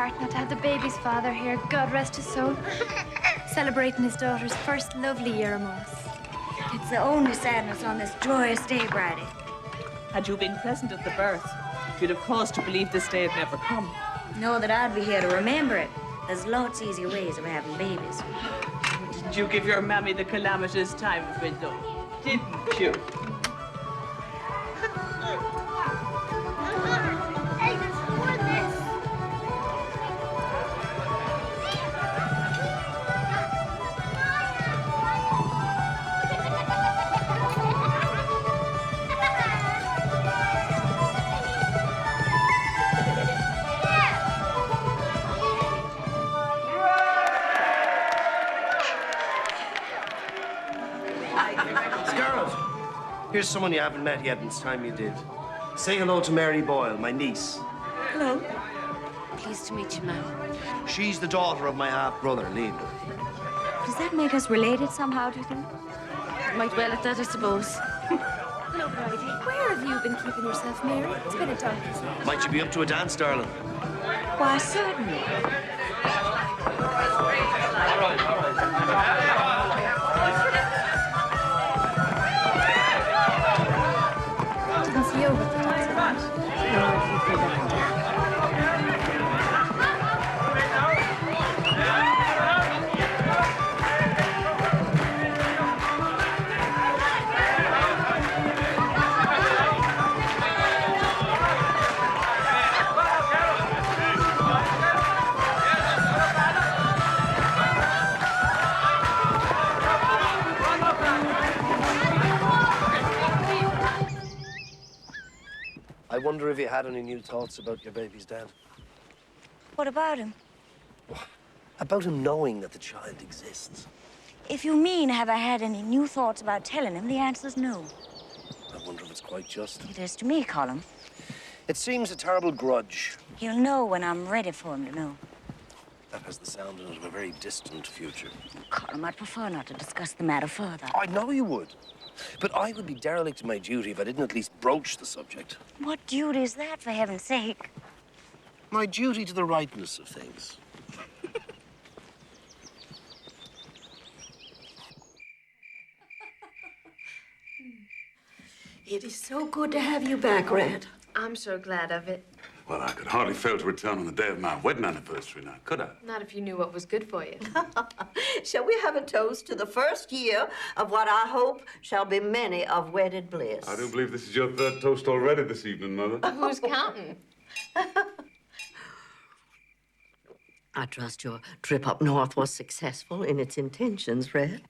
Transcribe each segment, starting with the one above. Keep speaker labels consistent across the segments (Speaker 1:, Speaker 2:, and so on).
Speaker 1: heart not to have the baby's father here, God rest his soul, celebrating his daughter's first lovely year among us.
Speaker 2: It's the only sadness on this joyous day, Bridie.
Speaker 3: Had you been present at the birth, you'd have cause to believe this day had never come.
Speaker 2: Know that I'd be here to remember it. There's lots easier ways of having babies.
Speaker 3: Didn't you give your mammy the calamitous time of it, though? Didn't you?
Speaker 4: Here's someone you haven't met yet, and it's time you did. Say hello to Mary Boyle, my niece.
Speaker 2: Hello.
Speaker 1: Pleased to meet you, ma'am.
Speaker 4: She's the daughter of my half-brother, Liam.
Speaker 2: Does that make us related somehow, do you think?
Speaker 1: Might well at that, I suppose. Hello, Bridie. Where have you been keeping yourself, Mary? It's been a donkey's.
Speaker 4: Might you be up to a dance, darling?
Speaker 2: Why, certainly.
Speaker 4: All right. I wonder if you had any new thoughts about your baby's dad.
Speaker 2: What about him?
Speaker 4: About him knowing that the child exists.
Speaker 2: If you mean, have I had any new thoughts about telling him, the answer's no.
Speaker 4: I wonder if it's quite just.
Speaker 2: It is to me, Colin.
Speaker 4: It seems a terrible grudge.
Speaker 2: He'll know when I'm ready for him to know.
Speaker 4: That has the sound in it of a very distant future.
Speaker 2: Colin, I'd prefer not to discuss the matter further.
Speaker 4: I know you would. But I would be derelict in my duty if I didn't at least broach the subject.
Speaker 2: What duty is that, for heaven's sake?
Speaker 4: My duty to the rightness of things.
Speaker 5: It is so good to have you back, Red.
Speaker 1: I'm so glad of it.
Speaker 6: Well, I could hardly fail to return on the day of my wedding anniversary now, could I?
Speaker 1: Not if you knew what was good for you.
Speaker 5: Shall we have a toast to the first year of what I hope shall be many of wedded bliss?
Speaker 6: I do believe this is your third toast already this evening, Mother.
Speaker 1: Who's counting?
Speaker 5: I trust your trip up north was successful in its intentions, Red.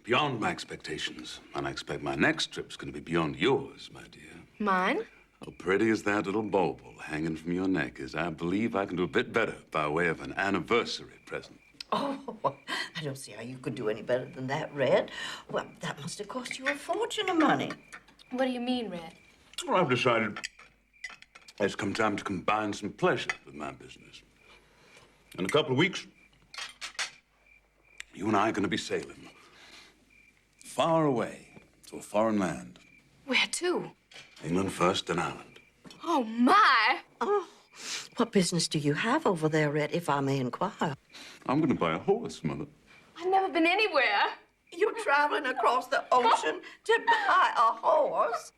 Speaker 6: Beyond my expectations. And I expect my next trip's going to be beyond yours, my dear.
Speaker 1: Mine?
Speaker 6: How pretty as that little bauble hanging from your neck is, I believe I can do a bit better by way of an anniversary present.
Speaker 5: Oh, I don't see how you could do any better than that, Red. Well, that must have cost you a fortune of money.
Speaker 1: What do you mean, Red?
Speaker 6: Well, I've decided it's come time to combine some pleasure with my business. In a couple of weeks, you and I are going to be sailing far away to a foreign land.
Speaker 1: Where to?
Speaker 6: England first, then Ireland.
Speaker 1: Oh, my!
Speaker 5: Oh, what business do you have over there, Red, if I may inquire?
Speaker 6: I'm going to buy a horse, Mother.
Speaker 1: I've never been anywhere.
Speaker 5: You're traveling across the ocean to buy a horse?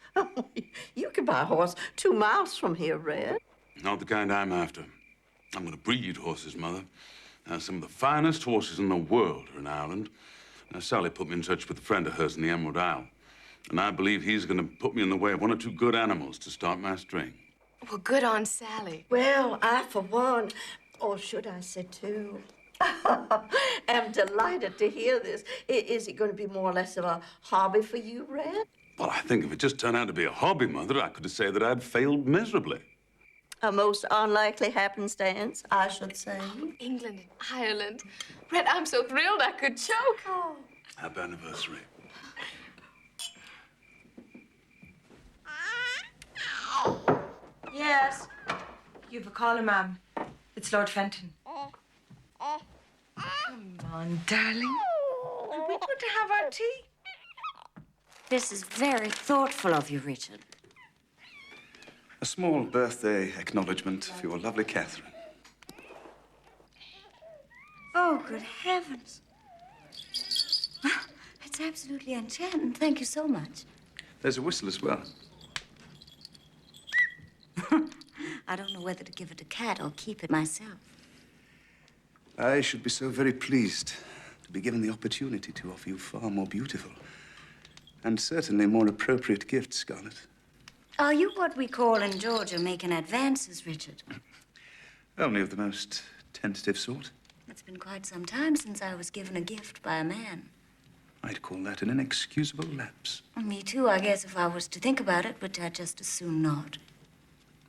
Speaker 5: You can buy a horse 2 miles from here, Red.
Speaker 6: Not the kind I'm after. I'm going to breed horses, Mother. Some of the finest horses in the world are in Ireland. Sally put me in touch with a friend of hers in the Emerald Isle. And I believe he's going to put me in the way of 1 or 2 good animals to start my string.
Speaker 1: Well, good on Sally.
Speaker 5: Well, I, for one, or should I say 2, am delighted to hear this. Is it going to be more or less of a hobby for you, Red?
Speaker 6: Well, I think if it just turned out to be a hobby, Mother, I could say that I'd failed miserably.
Speaker 5: A most unlikely happenstance, I should say.
Speaker 1: England, Ireland. Red, I'm so thrilled I could choke. Oh.
Speaker 6: Happy anniversary.
Speaker 7: Yes. You've a caller, ma'am. It's Lord Fenton. Come on, darling. Are we going to have our tea?
Speaker 2: This is very thoughtful of you, Richard.
Speaker 8: A small birthday acknowledgement for your lovely Catherine.
Speaker 2: Oh, good heavens. It's absolutely enchanting. Thank you so much.
Speaker 8: There's a whistle as well.
Speaker 2: I don't know whether to give it a cat or keep it myself.
Speaker 8: I should be so very pleased to be given the opportunity to offer you far more beautiful and certainly more appropriate gifts, Scarlett.
Speaker 2: Are you what we call in Georgia making advances, Richard?
Speaker 8: Only of the most tentative sort.
Speaker 2: It's been quite some time since I was given a gift by a man.
Speaker 8: I'd call that an inexcusable lapse.
Speaker 2: Me too, I guess, if I was to think about it, but I'd just as soon not.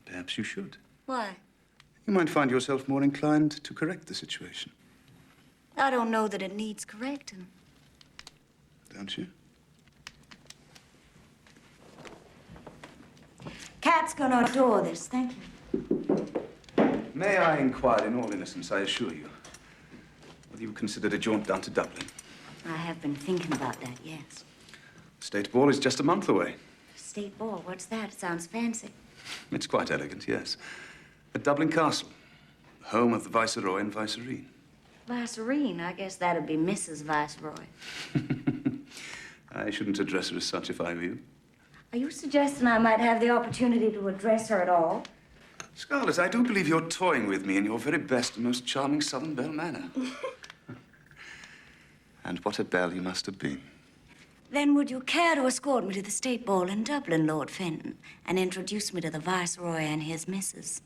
Speaker 8: Perhaps you should.
Speaker 2: Why?
Speaker 8: You might find yourself more inclined to correct the situation.
Speaker 2: I don't know that it needs correcting.
Speaker 8: Don't you?
Speaker 2: Cat's gonna adore this, thank you.
Speaker 8: May I inquire in all innocence, I assure you, whether you considered a jaunt down to Dublin?
Speaker 2: I have been thinking about that, yes.
Speaker 8: The State Ball is just a month away.
Speaker 2: State ball, what's that? It sounds fancy.
Speaker 8: It's quite elegant, yes. At Dublin Castle, home of the Viceroy and Vicereine.
Speaker 2: Vicereine, I guess that'd be Mrs. Viceroy.
Speaker 8: I shouldn't address her as such if I were you.
Speaker 2: Are you suggesting I might have the opportunity to address her at all?
Speaker 8: Scarlett, I do believe you're toying with me in your very best and most charming Southern belle manner. And what a belle you must have been.
Speaker 2: Then would you care to escort me to the State Ball in Dublin, Lord Fenton, and introduce me to the Viceroy and his missus?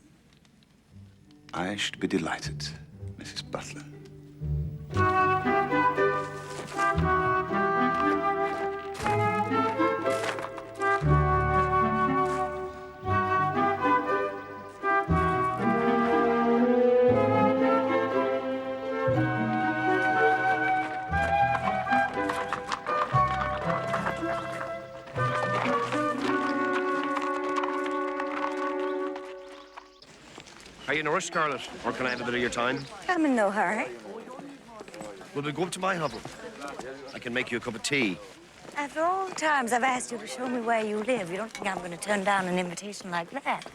Speaker 8: I should be delighted, Mrs. Butler.
Speaker 4: Are you in a rush, Scarlett? Or can I have a bit of your time?
Speaker 2: I'm in no hurry.
Speaker 4: Well, we'll go up to my hovel. I can make you a cup of tea.
Speaker 2: After all the times I've asked you to show me where you live, you don't think I'm going to turn down an invitation like that?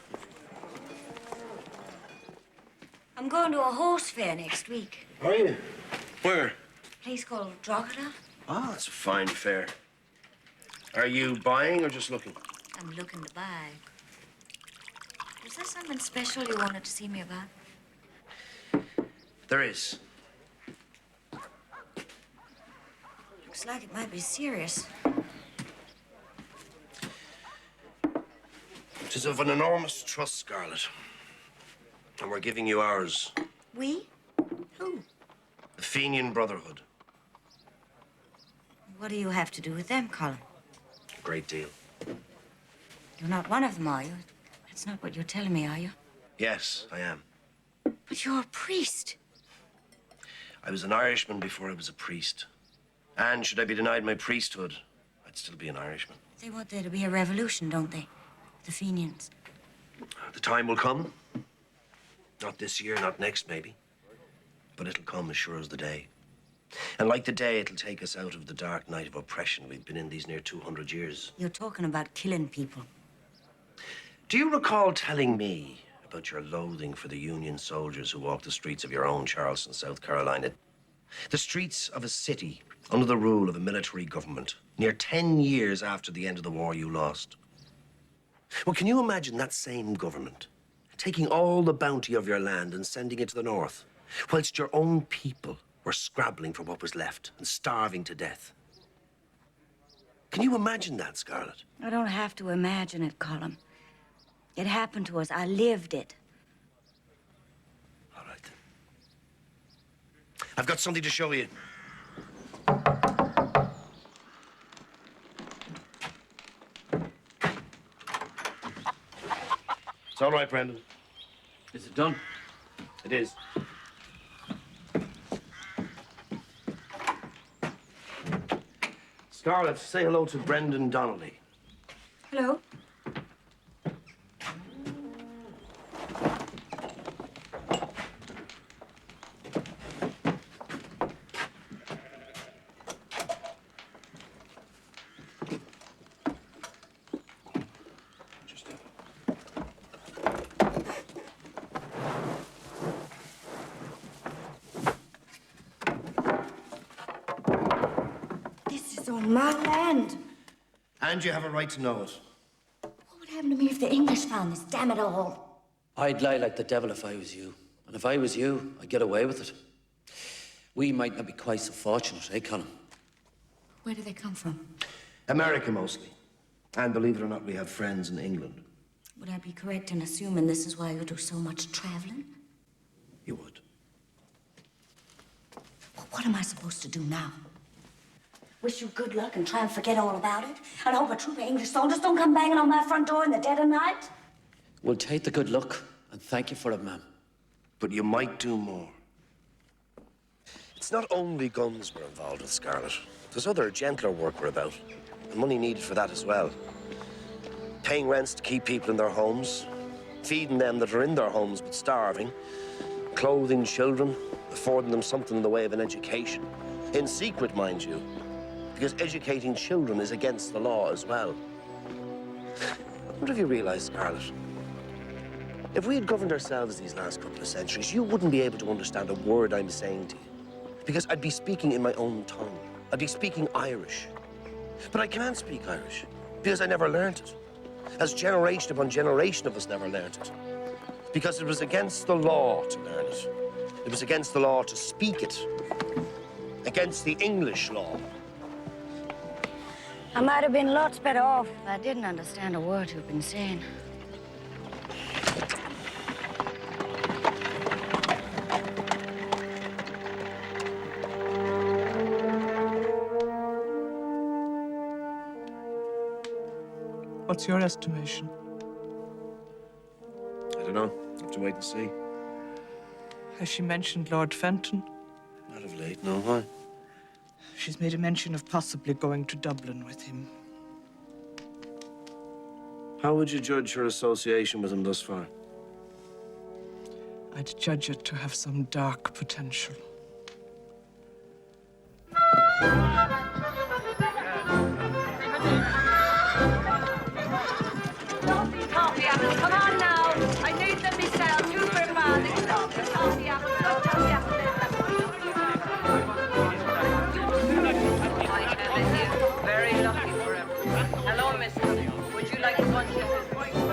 Speaker 2: I'm going to a horse fair next week.
Speaker 4: Are you? Where?
Speaker 2: A place called Drogheda.
Speaker 4: Ah, that's a fine fair. Are you buying or just looking?
Speaker 2: I'm looking to buy. Was there something special you wanted to see me about?
Speaker 4: There is.
Speaker 2: Looks like it might be serious.
Speaker 4: It is of an enormous trust, Scarlett. And we're giving you ours.
Speaker 2: We? Who?
Speaker 4: The Fenian Brotherhood.
Speaker 2: What do you have to do with them, Colin?
Speaker 4: A great deal.
Speaker 2: You're not one of them, are you? That's not what you're telling me, are you?
Speaker 4: Yes, I am.
Speaker 2: But you're a priest.
Speaker 4: I was an Irishman before I was a priest. And should I be denied my priesthood, I'd still be an Irishman.
Speaker 2: They want there to be a revolution, don't they? The Fenians.
Speaker 4: The time will come. Not this year, not next, maybe. But it'll come as sure as the day. And like the day, it'll take us out of the dark night of oppression we've been in these near 200 years.
Speaker 2: You're talking about killing people.
Speaker 4: Do you recall telling me about your loathing for the Union soldiers who walked the streets of your own Charleston, South Carolina? The streets of a city under the rule of a military government, near 10 years after the end of the war you lost. Well, can you imagine that same government taking all the bounty of your land and sending it to the north, whilst your own people were scrabbling for what was left and starving to death? Can you imagine that, Scarlett?
Speaker 2: I don't have to imagine it, Colin. It happened to us. I lived it.
Speaker 4: All right, then. I've got something to show you. It's all right, Brendan.
Speaker 3: Is it done?
Speaker 4: It is. Scarlett, say hello to Brendan Donnelly.
Speaker 2: Hello? on my land.
Speaker 4: And you have a right to know it.
Speaker 2: What would happen to me if the English found this, damn it all?
Speaker 9: I'd lie like the devil if I was you. And if I was you, I'd get away with it. We might not be quite so fortunate, eh, Colin?
Speaker 2: Where do they come from?
Speaker 4: America, mostly. And believe it or not, we have friends in England.
Speaker 2: Would I be correct in assuming this is why you do so much traveling?
Speaker 4: You would.
Speaker 2: Well, what am I supposed to do now? Wish you good luck and try and forget all about it? And hope a troop of English soldiers don't come banging on my front door in the dead of night?
Speaker 9: We'll take the good luck and thank you for it, ma'am.
Speaker 4: But you might do more. It's not only guns we're involved with, Scarlett. There's other, gentler work we're about. And money needed for that as well. Paying rents to keep people in their homes. Feeding them that are in their homes but starving. Clothing children. Affording them something in the way of an education. In secret, mind you. Because educating children is against the law as well. What have you realized, Scarlett? If we had governed ourselves these last couple of centuries, you wouldn't be able to understand a word I'm saying to you. Because I'd be speaking in my own tongue. I'd be speaking Irish. But I can't speak Irish, because I never learned it. As generation upon generation of us never learned it. Because it was against the law to learn it. It was against the law to speak it. Against the English law.
Speaker 2: I might have been lots better off if I didn't understand a word you've been saying.
Speaker 3: What's your estimation?
Speaker 4: I don't know. Have to wait and see.
Speaker 3: Has she mentioned Lord Fenton?
Speaker 4: Not of late, no. Why?
Speaker 3: She's made a mention of possibly going to Dublin with him.
Speaker 4: How would you judge her association with him thus far?
Speaker 3: I'd judge it to have some dark potential.
Speaker 1: Coffee apples, come on now. I need them myself. 2 for a man. They can all get coffee apples. Go coffee apples. Very lucky for him. Hello, mister. Would you like a bunch of...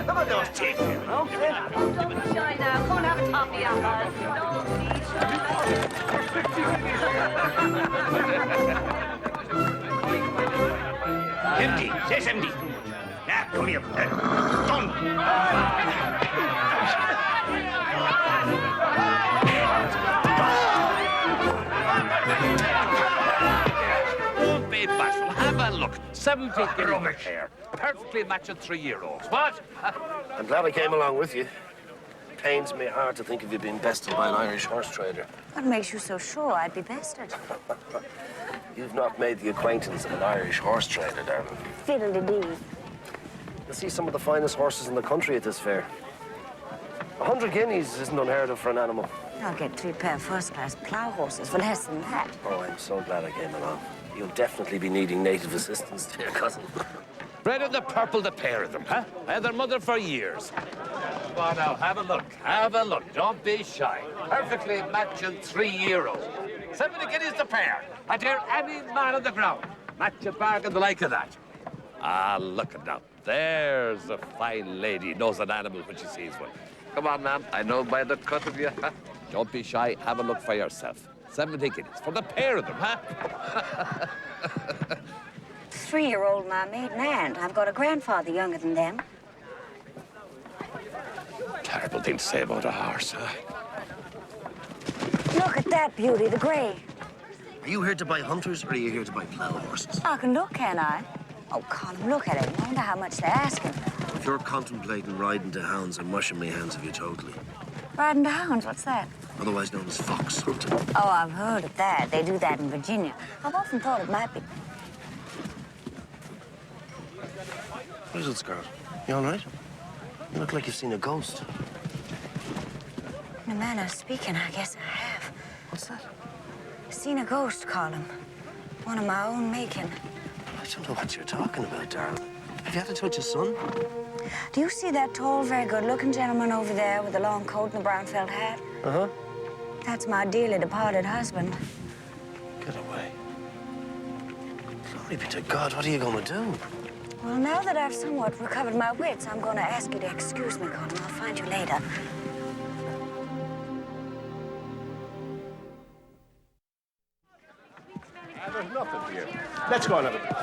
Speaker 4: Come on, those teeth. Okay.
Speaker 1: Don't be shy now. Come and have a coffee apple. Don't be shy.
Speaker 10: Empty. Says empty. Now, come here. Done.
Speaker 11: Don't be bashful. Have a look. 70 rubbish here. Perfectly matching 3-year-olds. What?
Speaker 4: I'm glad I came along with you. Pains me heart to think of you being bested by an Irish horse trader.
Speaker 2: What makes you so sure I'd be bested?
Speaker 4: You've not made the acquaintance of an Irish horse trader, darling.
Speaker 2: Fiddle-de-dee.
Speaker 4: You'll see some of the finest horses in the country at this fair. 100 guineas isn't unheard of for an animal.
Speaker 2: I'll get 3 pair of first-class plough horses for less than that.
Speaker 4: Oh, I'm so glad I came along. You'll definitely be needing native assistance, dear cousin.
Speaker 11: Red and the purple, the pair of them, huh? I had their mother for years. Come on now, have a look. Have a look. Don't be shy. Perfectly matching 3-year-olds. 70 guineas the pair. I dare any man on the ground match a bargain the like of that. Ah, look at that. There's a fine lady knows an animal when she sees one. Come on, ma'am. I know by the cut of you. Huh? Don't be shy. Have a look for yourself. 70 guineas for the pair of them, huh?
Speaker 2: 3-year-old my maiden aunt. I've got a grandfather younger than them.
Speaker 11: Terrible thing to say about a horse, huh?
Speaker 2: Look at that beauty, the grey.
Speaker 4: Are you here to buy hunters, or are you here to buy plough horses?
Speaker 2: I can look, can I? Oh, Colin, look at it. Wonder how much they're asking.
Speaker 4: If you're contemplating riding to hounds, I'm washing my hands of you totally.
Speaker 2: Riding to hounds, what's that?
Speaker 4: Otherwise known as fox hunting.
Speaker 2: Oh, I've heard of that. They do that in Virginia. I've often thought it might be...
Speaker 4: What is it, Scarlett? You all right? You look like you've seen a ghost.
Speaker 2: In a manner of speaking, I guess I have.
Speaker 4: What's that?
Speaker 2: Seen a ghost, Colin. One of my own making.
Speaker 4: I don't know what you're talking about, darling. Have you had to touch his son?
Speaker 2: Do you see that tall, very good-looking gentleman over there with the long coat and the brown felt hat?
Speaker 4: Uh-huh.
Speaker 2: That's my dearly departed husband.
Speaker 4: Get away. Glory be to God, what are you going to do?
Speaker 2: Well, now that I've somewhat recovered my wits, I'm going to ask you to excuse me, Colin. I'll find you later.
Speaker 10: There's nothing here. Let's go and have a drink.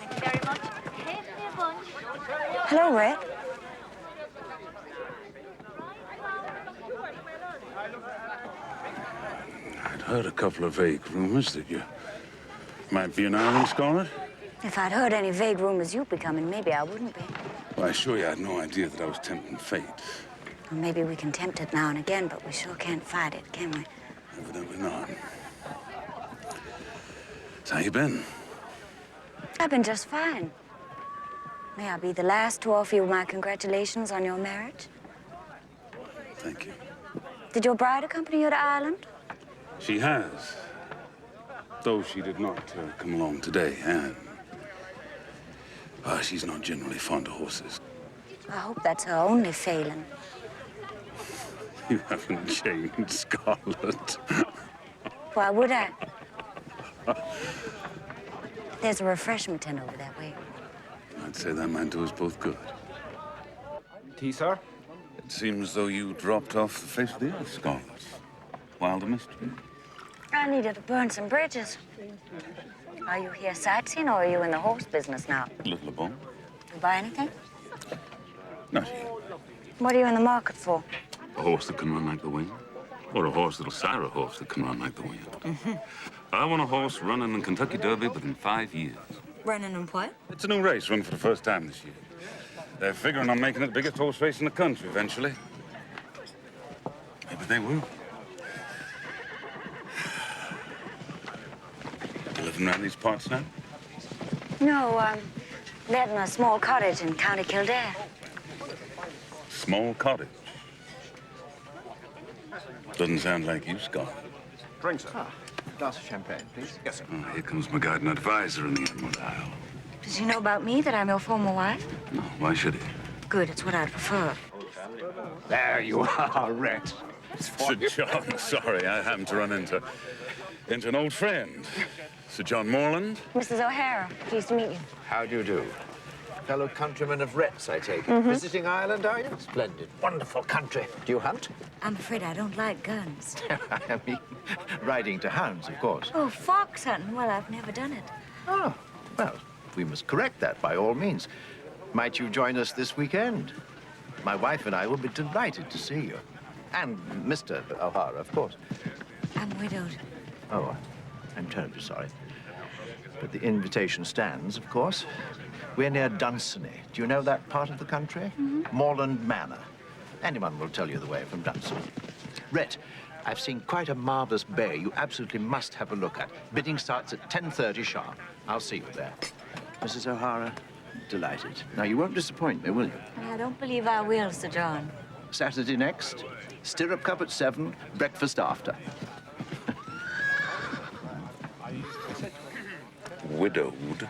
Speaker 1: Thank you very much. Hey, a bunch.
Speaker 2: Hello, Red.
Speaker 6: I'd heard a couple of vague rumors that you might be in Ireland, Scarlett.
Speaker 2: If I'd heard any vague rumors you'd be coming, maybe I wouldn't be.
Speaker 6: Well, I assure you I had no idea that I was tempting fate.
Speaker 2: Well, maybe we can tempt it now and again, but we sure can't fight it, can we?
Speaker 6: Evidently not. So how you been?
Speaker 2: I've been just fine. May I be the last to offer you my congratulations on your marriage?
Speaker 6: Thank you.
Speaker 2: Did your bride accompany you to Ireland?
Speaker 6: She has. Though she did not come along today, Anne. She's not generally fond of horses.
Speaker 2: I hope that's her only failing.
Speaker 6: You haven't changed, Scarlett.
Speaker 2: Why would I? There's a refreshment tent over that way.
Speaker 6: I'd say that might do us both good.
Speaker 10: Tea, sir?
Speaker 6: It seems as though you dropped off the face of the earth, Scarlett. Wilder mystery.
Speaker 2: I needed to burn some bridges. Are you here sightseeing or are you in the horse business now?
Speaker 6: A little of both.
Speaker 2: You buy anything?
Speaker 6: Not yet.
Speaker 2: What are you in the market for?
Speaker 6: A horse that can run like the wind. Or a horse that'll sire a horse that can run like the wind.
Speaker 2: Mm-hmm.
Speaker 6: I want a horse running in Kentucky Derby within 5 years.
Speaker 2: Running in what?
Speaker 6: It's a new race run for the first time this year. They're figuring on making it the biggest horse race in the country eventually. Maybe they will. You living around these parts now?
Speaker 2: No, lived in a small cottage in County Kildare.
Speaker 6: Small cottage. Doesn't sound like you, Scott.
Speaker 10: Drink, sir. Glass of champagne, please. Yes, sir.
Speaker 6: Oh, here comes my guide and advisor in the Emerald Isle.
Speaker 2: Does he know about me, that I'm your former wife?
Speaker 6: No, why should he?
Speaker 2: Good, it's what I'd prefer.
Speaker 10: There you are, Rex.
Speaker 6: Sir John, sorry, I happened to run into an old friend. Sir John Morland.
Speaker 2: Mrs. O'Hara, pleased to meet you.
Speaker 12: How do you do? Fellow countryman of Rhett's, I take it. Visiting Ireland, are you? Splendid. Wonderful country. Do you hunt?
Speaker 2: I'm afraid I don't like guns.
Speaker 12: I mean, riding to hounds, of course.
Speaker 2: Oh, fox hunting? Well, I've never done it.
Speaker 12: Oh, well, we must correct that by all means. Might you join us this weekend? My wife and I will be delighted to see you. And Mr. O'Hara, of course.
Speaker 2: I'm widowed.
Speaker 12: Oh, I'm terribly sorry. But the invitation stands, of course. We're near Dunsany. Do you know that part of the country? Moreland Manor. Anyone will tell you the way from Dunsany. Rhett, I've seen quite a marvelous bay you absolutely must have a look at. Bidding starts at 10:30 sharp. I'll see you there. Mrs. O'Hara, delighted. Now, you won't disappoint me, will you?
Speaker 2: I don't believe I will, Sir John.
Speaker 12: Saturday next, stirrup cup at 7, breakfast after.
Speaker 6: Widowed.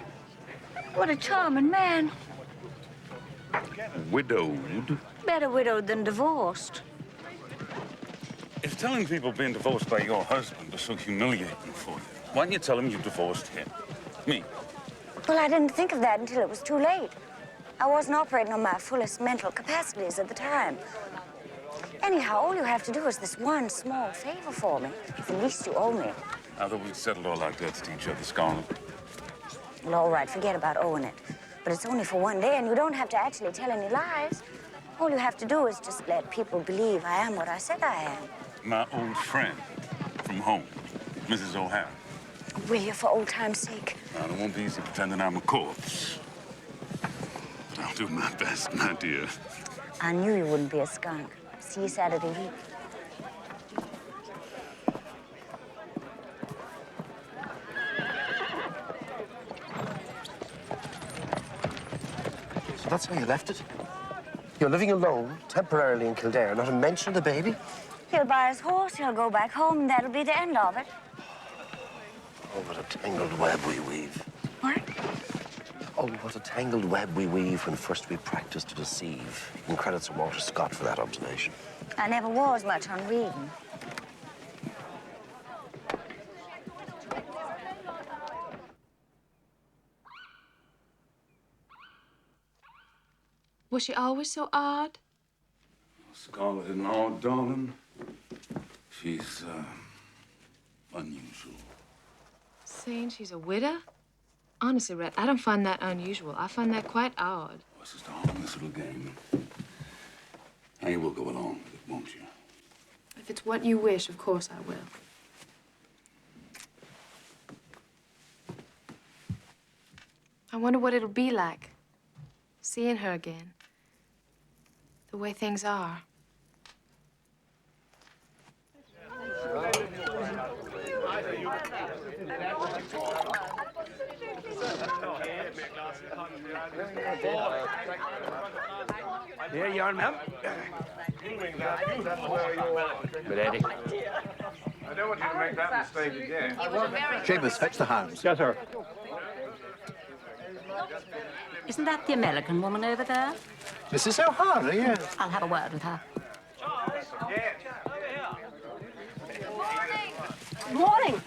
Speaker 2: What a charming man.
Speaker 6: Widowed?
Speaker 2: Better widowed than divorced.
Speaker 6: If telling people being divorced by your husband is so humiliating for you, why don't you tell him you divorced him? Me.
Speaker 2: Well, I didn't think of that until it was too late. I wasn't operating on my fullest mental capacities at the time. Anyhow, all you have to do is this one small favor for me. It's the least you owe me.
Speaker 6: Now that we've settled all our debts to each other, Scarlett.
Speaker 2: Well, all right, forget about owing it. But it's only for one day, and you don't have to actually tell any lies. All you have to do is just let people believe I am what I said I am.
Speaker 6: My old friend from home, Mrs. O'Hara.
Speaker 2: Will you, for old time's sake?
Speaker 6: Now, it won't be easy pretending I'm a corpse. But I'll do my best, my dear.
Speaker 2: I knew you wouldn't be a skunk. See you Saturday week.
Speaker 4: So that's how you left it? You're living alone, temporarily in Kildare, not a mention of the baby?
Speaker 2: He'll buy his horse, he'll go back home, and that'll be the end of it.
Speaker 4: Oh, what a tangled web we weave.
Speaker 2: What?
Speaker 4: Oh, what a tangled web we weave when first we practice to deceive. And credits to Walter Scott for that observation.
Speaker 2: I never was much on reading.
Speaker 7: Was she always so odd?
Speaker 6: Scarlett isn't odd, darling. She's, unusual.
Speaker 7: Saying she's a widow? Honestly, Rhett, I don't find that unusual. I find that quite odd.
Speaker 6: It's just a harmless little game. Now, you will go along with it, won't you?
Speaker 7: If it's what you wish, of course I will. I wonder what it'll be like, seeing her again. The way things are.
Speaker 10: Here you are, ma'am.
Speaker 11: Milady.
Speaker 13: I don't want you to make that mistake again.
Speaker 12: Chambers, fetch the hounds.
Speaker 13: Yes, sir.
Speaker 14: Isn't that the American woman over there?
Speaker 12: Mrs. O'Hara, yes.
Speaker 14: I'll have a word with her.
Speaker 2: Good morning.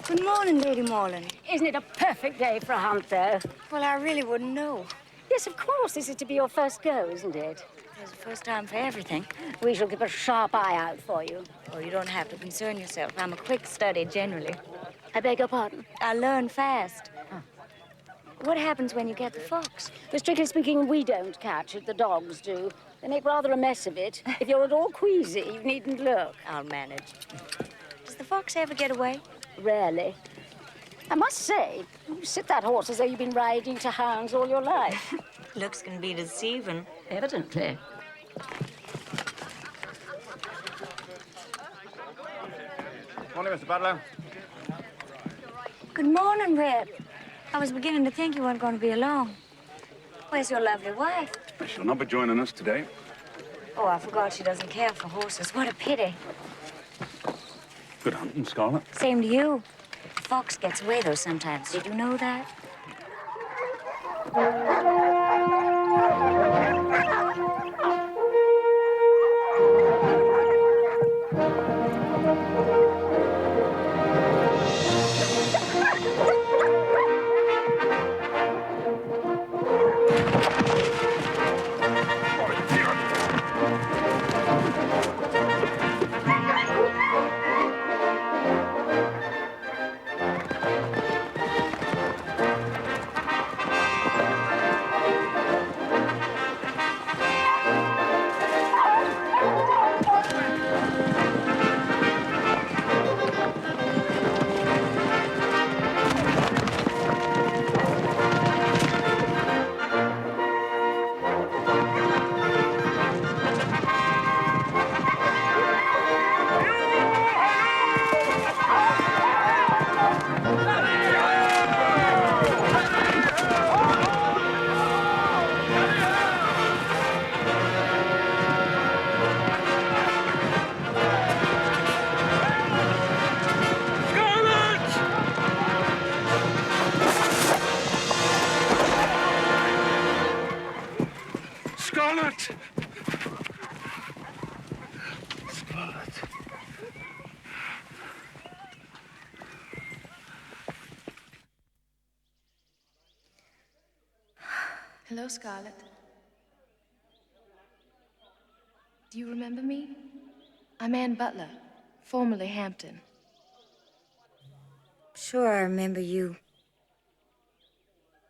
Speaker 2: Good morning, Lady Morland.
Speaker 14: Isn't it a perfect day for a hunt, though?
Speaker 2: Well, I really wouldn't know.
Speaker 14: Yes, of course. This is to be your first go, isn't it?
Speaker 2: There's a first time for everything.
Speaker 14: We shall keep a sharp eye out for you.
Speaker 2: Oh, you don't have to concern yourself. I'm a quick study, generally.
Speaker 14: I beg your pardon?
Speaker 2: I learn fast. What happens when you get the fox?
Speaker 14: Well, strictly speaking, we don't catch it. The dogs do. They make rather a mess of it. If you're at all queasy, you needn't look.
Speaker 2: I'll manage. Does the fox ever get away?
Speaker 14: Rarely. I must say, you sit that horse as though you've been riding to hounds all your life.
Speaker 2: Looks can be deceiving.
Speaker 14: Evidently.
Speaker 13: Morning, Mr. Butler.
Speaker 2: Good morning, Rip. I was beginning to think you weren't going to be along. Where's your lovely wife?
Speaker 6: She'll not be joining us today.
Speaker 2: Oh, I forgot she doesn't care for horses. What a pity.
Speaker 6: Good hunting, Scarlett.
Speaker 2: Same to you. Fox gets away, though, sometimes. Did you know that?
Speaker 7: Hello, Scarlett. Do you remember me? I'm Ann Butler, formerly Hampton.
Speaker 2: Sure, I remember you.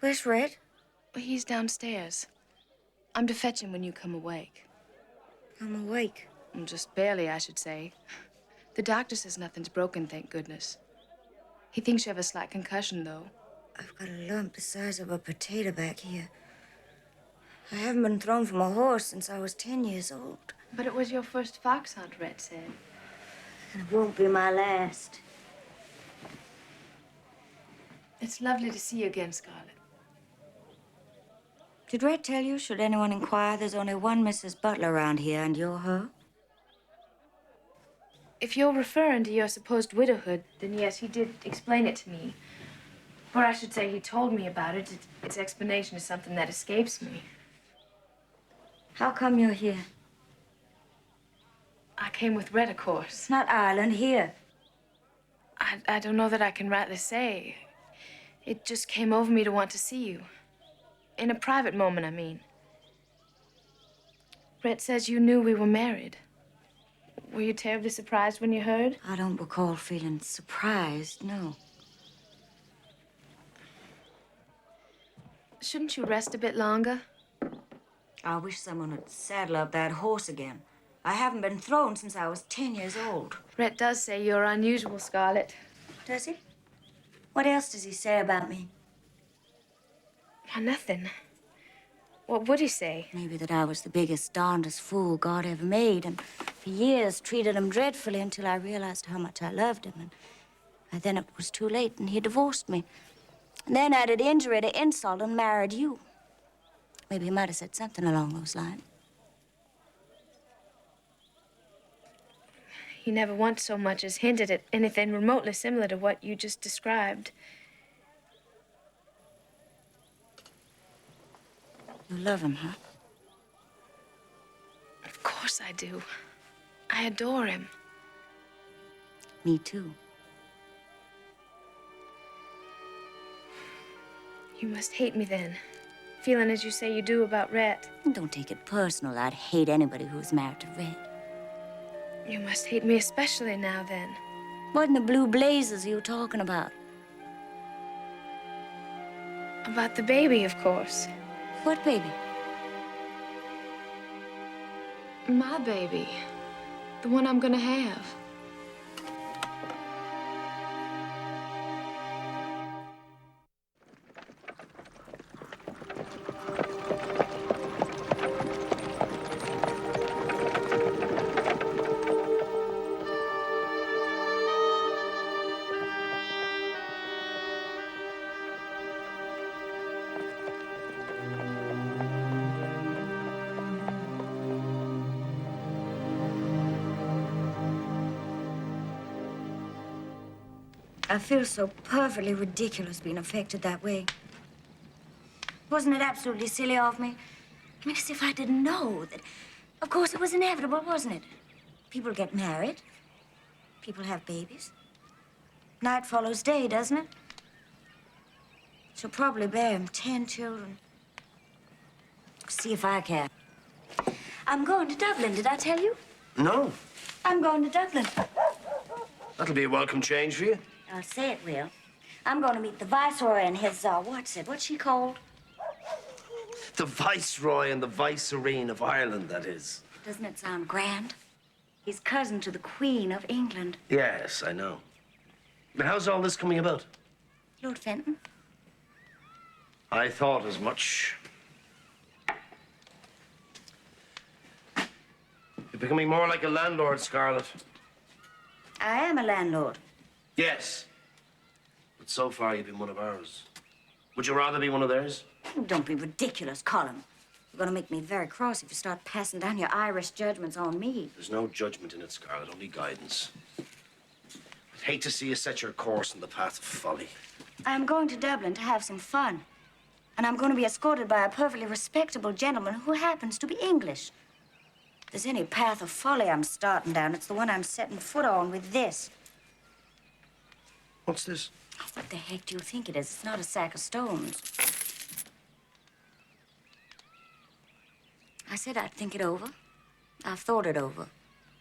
Speaker 2: Where's Red?
Speaker 7: Well, he's downstairs. I'm to fetch him when you come awake.
Speaker 2: I'm awake.
Speaker 7: Just barely, I should say. The doctor says nothing's broken, thank goodness. He thinks you have a slight concussion, though.
Speaker 2: I've got a lump the size of a potato back here. I haven't been thrown from a horse since I was 10 years old.
Speaker 7: But it was your first fox hunt, Red said.
Speaker 2: And it won't be my last.
Speaker 7: It's lovely to see you again, Scarlett.
Speaker 2: Did Red tell you, should anyone inquire, there's only one Mrs. Butler around here, and you're her?
Speaker 7: If you're referring to your supposed widowhood, then yes, he did explain it to me. Or I should say he told me about it. Its explanation is something that escapes me.
Speaker 2: How come you're here?
Speaker 7: I came with Red, of course.
Speaker 2: Not Ireland, here.
Speaker 7: I don't know that I can rightly say. It just came over me to want to see you. In a private moment, I mean. Brett says you knew we were married. Were you terribly surprised when you heard?
Speaker 2: I don't recall feeling surprised, no.
Speaker 7: Shouldn't you rest a bit longer?
Speaker 2: I wish someone would saddle up that horse again. I haven't been thrown since I was 10 years old.
Speaker 7: Brett does say you're unusual, Scarlett.
Speaker 2: Does he? What else does he say about me?
Speaker 7: Nothing. What would he say?
Speaker 2: Maybe that I was the biggest, darndest fool God ever made, and for years treated him dreadfully until I realized how much I loved him. And then it was too late, and he divorced me. And then added injury to insult and married you. Maybe he might have said something along those lines.
Speaker 7: He never once so much as hinted at anything remotely similar to what you just described.
Speaker 2: You love him, huh?
Speaker 7: Of course I do. I adore him.
Speaker 2: Me too.
Speaker 7: You must hate me then, feeling as you say you do about Rhett.
Speaker 2: Don't take it personal. I'd hate anybody who was married to Rhett.
Speaker 7: You must hate me especially now, then.
Speaker 2: What in the blue blazes are you talking about?
Speaker 7: About the baby, of course.
Speaker 2: What baby?
Speaker 7: My baby. The one I'm gonna have.
Speaker 2: I feel so perfectly ridiculous being affected that way. Wasn't it absolutely silly of me? I mean, as if I didn't know that... Of course, it was inevitable, wasn't it? People get married. People have babies. Night follows day, doesn't it? She'll probably bear him 10 children. See if I can. I'm going to Dublin, did I tell you?
Speaker 4: No.
Speaker 2: I'm going to Dublin.
Speaker 4: That'll be a welcome change for you.
Speaker 2: I'll say it will. I'm going to meet the Viceroy and his, what's she called?
Speaker 4: The Viceroy and the Vicereine of Ireland, that is.
Speaker 2: Doesn't it sound grand? He's cousin to the Queen of England.
Speaker 4: Yes, I know. But how's all this coming about?
Speaker 2: Lord Fenton?
Speaker 4: I thought as much. You're becoming more like a landlord, Scarlett.
Speaker 2: I am a landlord.
Speaker 4: Yes. But so far, you've been one of ours. Would you rather be one of theirs?
Speaker 2: Don't be ridiculous, Colin. You're going to make me very cross if you start passing down your Irish judgments on me.
Speaker 4: There's no judgment in it, Scarlett, only guidance. I'd hate to see you set your course on the path of folly.
Speaker 2: I'm going to Dublin to have some fun. And I'm going to be escorted by a perfectly respectable gentleman who happens to be English. If there's any path of folly I'm starting down, it's the one I'm setting foot on with this.
Speaker 4: What's this?
Speaker 2: Oh, what the heck do you think it is? It's not a sack of stones. I said I'd think it over. I've thought it over.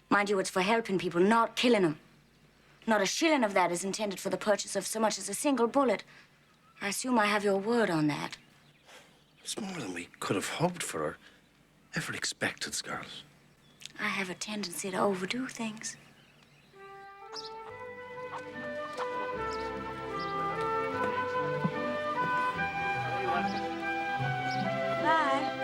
Speaker 2: Mind you, it's for helping people, not killing them. Not a shilling of that is intended for the purchase of so much as a single bullet. I assume I have your word on that.
Speaker 4: It's more than we could have hoped for or ever expected, Scarlett.
Speaker 2: I have a tendency to overdo things. Bye.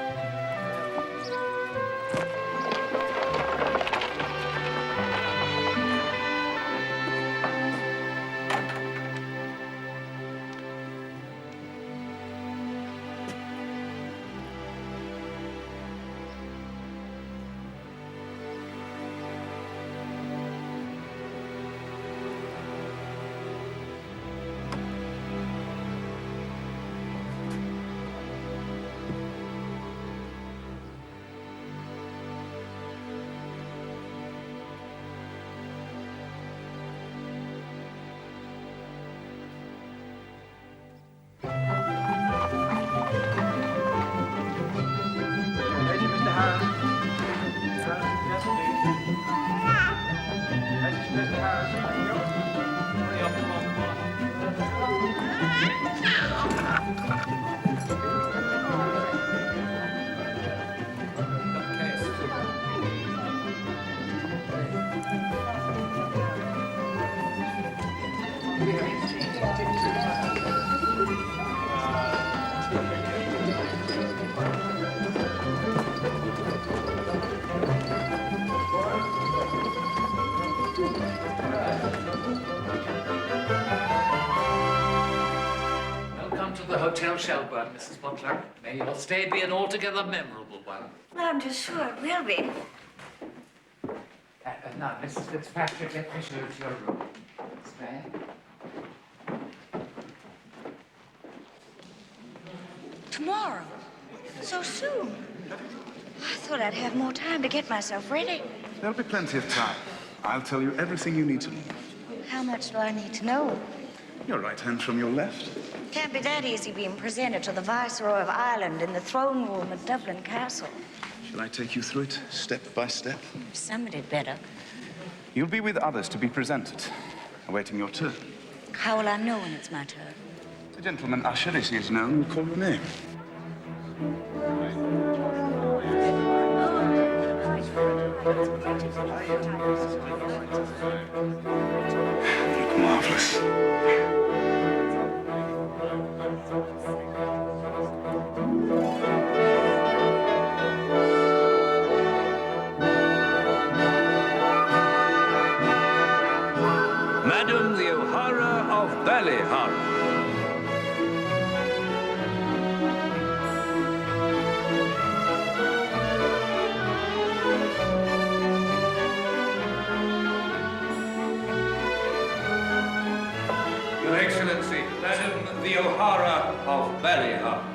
Speaker 11: The hotel shall burn, Mrs. Butler. May your stay be an altogether memorable one.
Speaker 2: Well, I'm just sure it will be.
Speaker 11: Now, Mrs. Fitzpatrick, let me show you to your room. Miss May.
Speaker 2: Tomorrow? So soon? I thought I'd have more time to get myself ready.
Speaker 8: There'll be plenty of time. I'll tell you everything you need to know.
Speaker 2: How much do I need to know?
Speaker 8: Your right hand from your left.
Speaker 2: Can't be that easy being presented to the Viceroy of Ireland in the throne room at Dublin Castle.
Speaker 8: Shall I take you through it, step by step?
Speaker 2: Somebody had better.
Speaker 8: You'll be with others to be presented, awaiting your turn.
Speaker 2: How will I know when it's my turn?
Speaker 8: The gentleman usher, as he is known, will call your name. You look marvelous.
Speaker 11: Madam the O'Hara of Ballyhara. Your Excellency, Madam the O'Hara of Ballyhara.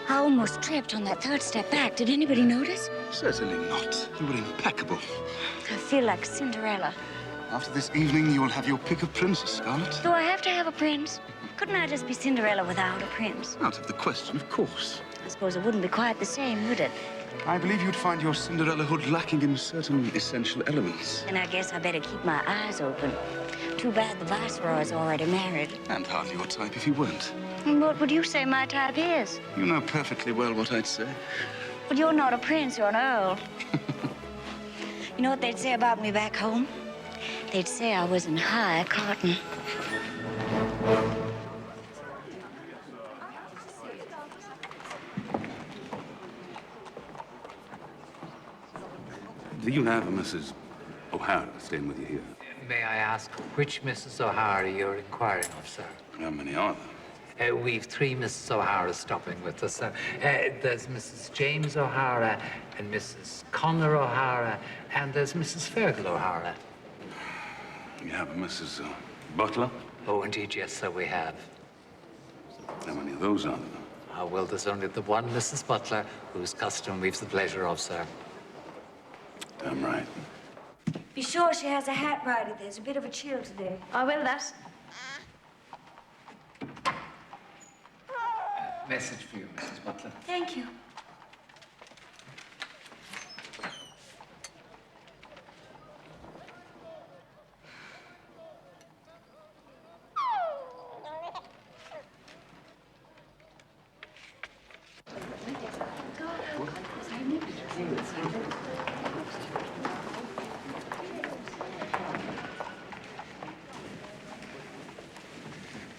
Speaker 2: I almost tripped on that third step back. Did anybody notice?
Speaker 8: Certainly not. You were impeccable.
Speaker 2: I feel like Cinderella.
Speaker 8: After this evening, you will have your pick of princes, Scarlett.
Speaker 2: Do I have to have a prince? Couldn't I just be Cinderella without a prince?
Speaker 8: Out of the question, of course.
Speaker 2: I suppose it wouldn't be quite the same, would it?
Speaker 8: I believe you'd find your Cinderella-hood lacking in certain essential elements.
Speaker 2: And I guess I better keep my eyes open. Too bad the Viceroy's already married.
Speaker 8: And hardly your type if he weren't.
Speaker 2: And what would you say my type is?
Speaker 8: You know perfectly well what I'd say.
Speaker 2: But you're not a prince, you're an earl. You know what they'd say about me back home? They'd say I was in high cotton.
Speaker 6: Do you have a Mrs. O'Hara staying with you here?
Speaker 11: May I ask which Mrs. O'Hara you're inquiring of, sir?
Speaker 6: How many are there?
Speaker 11: We've three Mrs. O'Hara stopping with us, sir. There's Mrs. James O'Hara and Mrs. Connor O'Hara, and there's Mrs. Fergal O'Hara.
Speaker 6: You have a Mrs. Butler?
Speaker 11: Oh, indeed, yes, sir, we have.
Speaker 6: How many of those are there?
Speaker 11: Well, there's only the one Mrs. Butler, whose custom we've the pleasure of, sir.
Speaker 6: Damn right.
Speaker 2: Be sure she has a hat right. There's a bit of a chill today.
Speaker 7: I will that.
Speaker 11: Message for you, Mrs. Butler.
Speaker 2: Thank you.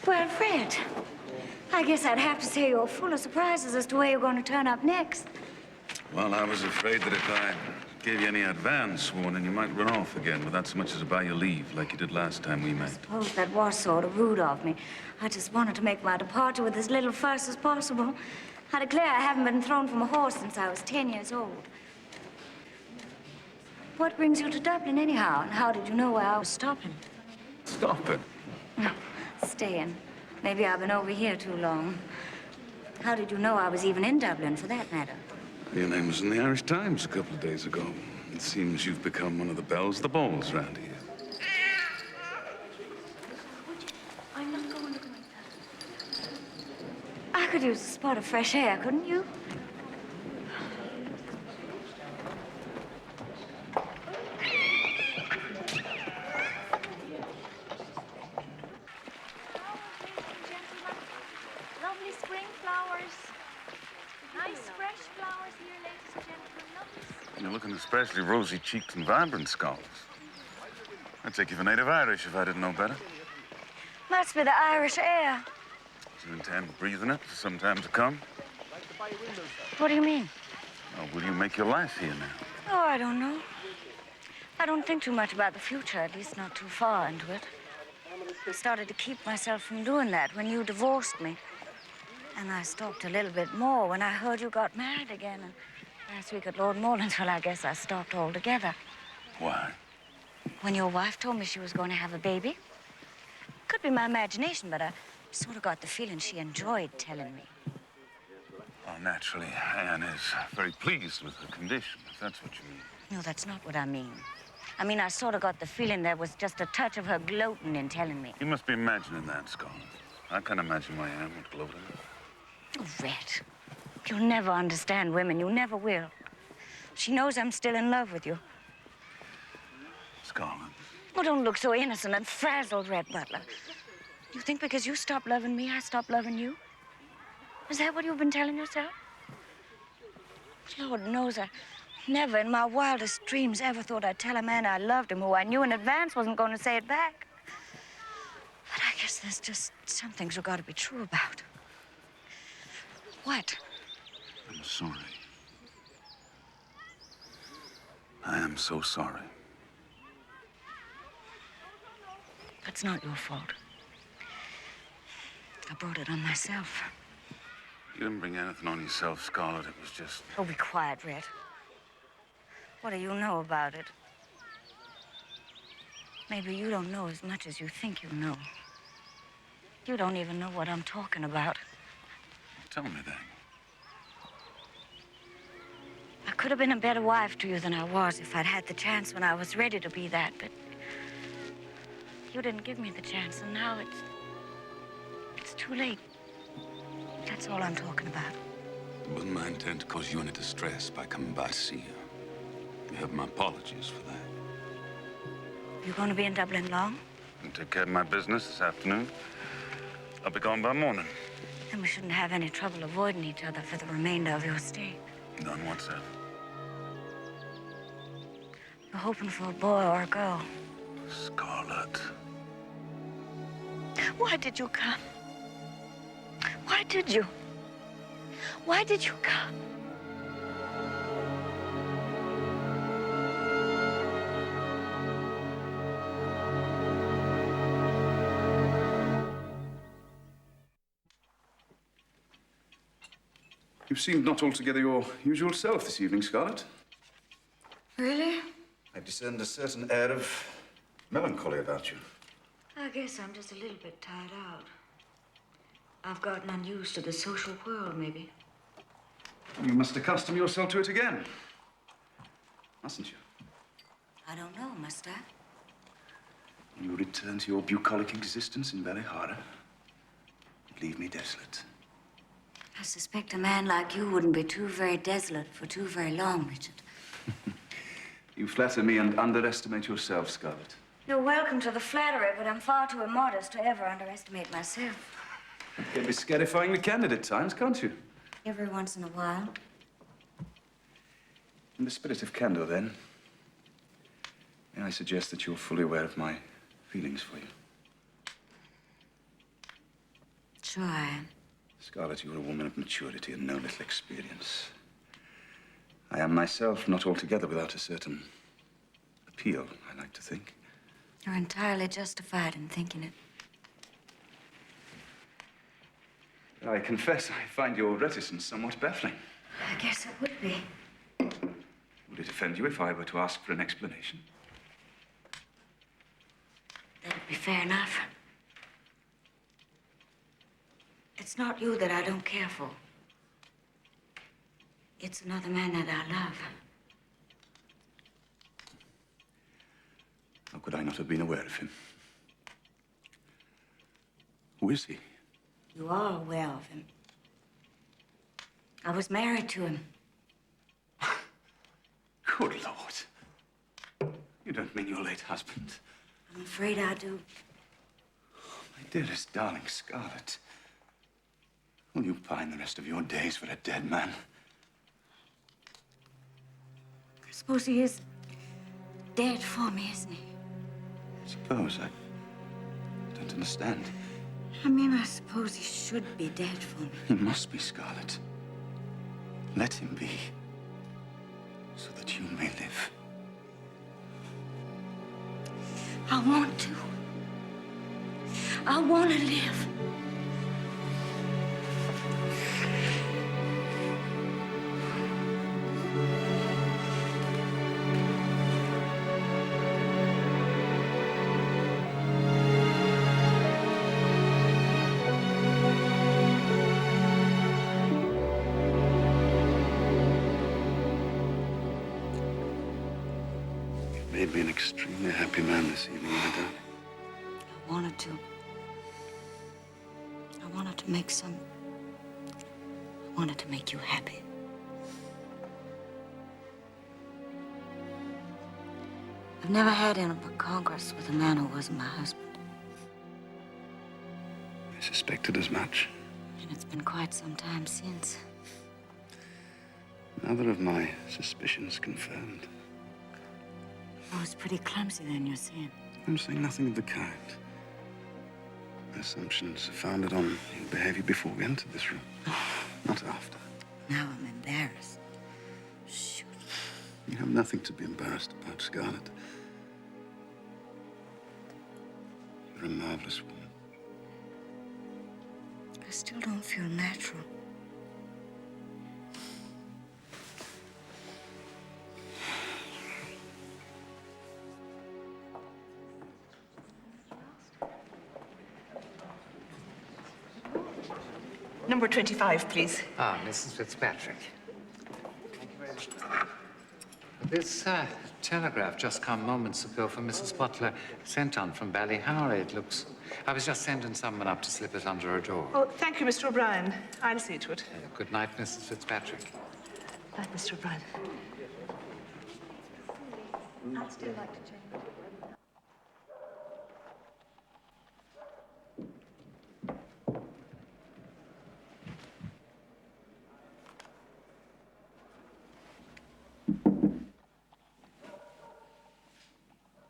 Speaker 2: Well, Fred, I guess I'd have to say you're full of surprises as to where you're going to turn up next.
Speaker 6: Well, I was afraid that if I gave you any advance warning, you might run off again without so much as a buy you leave, like you did last time we met.
Speaker 2: I suppose that was sort of rude of me. I just wanted to make my departure with as little fuss as possible. I declare I haven't been thrown from a horse since I was 10 years old. What brings you to Dublin, anyhow? And how did you know where I was stopping?
Speaker 6: Stopping?
Speaker 2: Staying. Maybe I've been over here too long. How did you know I was even in Dublin, for that matter?
Speaker 6: Your name was in the Irish Times a couple of days ago. It seems you've become one of the belles of the balls round here.
Speaker 2: I'm not going to go like that. I could use a spot of fresh air, couldn't you?
Speaker 7: flowers. Nice fresh flowers here, ladies and gentlemen. Lovely.
Speaker 6: You're looking especially rosy-cheeked and vibrant, Scarlett. I'd take you for native Irish if I didn't know better.
Speaker 2: Must be the Irish air.
Speaker 6: Do you intend breathing it for some time to come?
Speaker 2: What do you mean?
Speaker 6: Or will you make your life here now?
Speaker 2: Oh, I don't know. I don't think too much about the future, at least not too far into it. I started to keep myself from doing that when you divorced me. And I stopped a little bit more when I heard you got married again. And last week at Lord Morland's, well, I guess I stopped altogether.
Speaker 6: Why?
Speaker 2: When your wife told me she was going to have a baby. Could be my imagination, but I sort of got the feeling she enjoyed telling me.
Speaker 6: Well, naturally, Anne is very pleased with her condition, if that's what you mean.
Speaker 2: No, that's not what I mean. I mean, I sort of got the feeling there was just a touch of her gloating in telling me.
Speaker 6: You must be imagining that, Scarlett. I can't imagine why Anne would gloat in it.
Speaker 2: Oh, Rhett, you'll never understand women. You never will. She knows I'm still in love with you.
Speaker 6: Scarlett.
Speaker 2: Oh, don't look so innocent and frazzled, Rhett Butler. You think because you stopped loving me, I stopped loving you? Is that what you've been telling yourself? Lord knows I never in my wildest dreams ever thought I'd tell a man I loved him who I knew in advance wasn't going to say it back. But I guess there's just some things you've got to be true about. What?
Speaker 6: I'm sorry. I am so sorry.
Speaker 2: It's not your fault. I brought it on myself.
Speaker 6: You didn't bring anything on yourself, Scarlett. It was just...
Speaker 2: Oh, be quiet, Rhett. What do you know about it? Maybe you don't know as much as you think you know. You don't even know what I'm talking about.
Speaker 6: Tell me then.
Speaker 2: I could have been a better wife to you than I was if I'd had the chance when I was ready to be that, but you didn't give me the chance, and now it's too late. That's all I'm talking about.
Speaker 6: It wasn't my intent to cause you any distress by coming by to see you. You have my apologies for that.
Speaker 2: You going to be in Dublin long?
Speaker 6: And take care of my business this afternoon. I'll be gone by morning.
Speaker 2: Then we shouldn't have any trouble avoiding each other for the remainder of your stay.
Speaker 6: None whatsoever.
Speaker 2: You're hoping for a boy or a girl.
Speaker 6: Scarlett.
Speaker 2: Why did you come? Why did you? Why did you come?
Speaker 8: You seemed not altogether your usual self this evening, Scarlett.
Speaker 2: Really?
Speaker 8: I've discerned a certain air of melancholy about you.
Speaker 2: I guess I'm just a little bit tired out. I've gotten unused to the social world, maybe.
Speaker 8: You must accustom yourself to it again, mustn't you?
Speaker 2: I don't know, must I?
Speaker 8: When you return to your bucolic existence in Ballihara, leave me desolate.
Speaker 2: I suspect a man like you wouldn't be too very desolate for too very long, Richard.
Speaker 8: You flatter me and underestimate yourself, Scarlett.
Speaker 2: You're welcome to the flattery, but I'm far too immodest to ever underestimate myself.
Speaker 8: You can be scarifyingly candid at times, can't you?
Speaker 2: Every once in a while.
Speaker 8: In the spirit of candor, then, may I suggest that you're fully aware of my feelings for you?
Speaker 2: Sure I am.
Speaker 8: Scarlett, you're a woman of maturity and no little experience. I am myself not altogether without a certain appeal, I like to think.
Speaker 2: You're entirely justified in thinking it.
Speaker 8: I confess I find your reticence somewhat baffling.
Speaker 2: I guess it would be.
Speaker 8: Would it offend you if I were to ask for an explanation?
Speaker 2: That'd be fair enough. It's not you that I don't care for. It's another man that I love.
Speaker 8: How could I not have been aware of him? Who is he?
Speaker 2: You are aware of him. I was married to him.
Speaker 8: Good Lord. You don't mean your late husband?
Speaker 2: I'm afraid I do.
Speaker 8: My dearest, darling Scarlett. Will you pine the rest of your days for a dead man?
Speaker 2: I suppose he is dead for me, isn't he?
Speaker 8: Suppose. I don't understand.
Speaker 2: I mean, I suppose he should be dead for me.
Speaker 8: He must be, Scarlett. Let him be, so that you may live.
Speaker 2: I want to. I want to live.
Speaker 8: Made me an extremely happy man this evening, my darling.
Speaker 2: I wanted to. I wanted to make I wanted to make you happy. I've never had any but congress with a man who wasn't my husband.
Speaker 8: I suspected as much.
Speaker 2: And it's been quite some time since.
Speaker 8: Another of my suspicions confirmed.
Speaker 2: I was pretty clumsy then, you're saying.
Speaker 8: I'm saying nothing of the kind. My assumptions are founded on your behavior before we entered this room, not after.
Speaker 2: Now I'm embarrassed. Shoot.
Speaker 8: You have nothing to be embarrassed about, Scarlett. You're a marvelous woman.
Speaker 2: I still don't feel natural.
Speaker 3: Number 25, please.
Speaker 11: Ah, Mrs. Fitzpatrick. Thank you very much. This telegraph just come moments ago from Mrs. Butler, sent on from Ballyharry, it looks. I was just sending someone up to slip it under her door.
Speaker 3: Oh, thank you, Mr. O'Brien. I'll see to it.
Speaker 11: Good night, Mrs. Fitzpatrick.
Speaker 3: Night, Mr. O'Brien.
Speaker 1: I'd still like to change.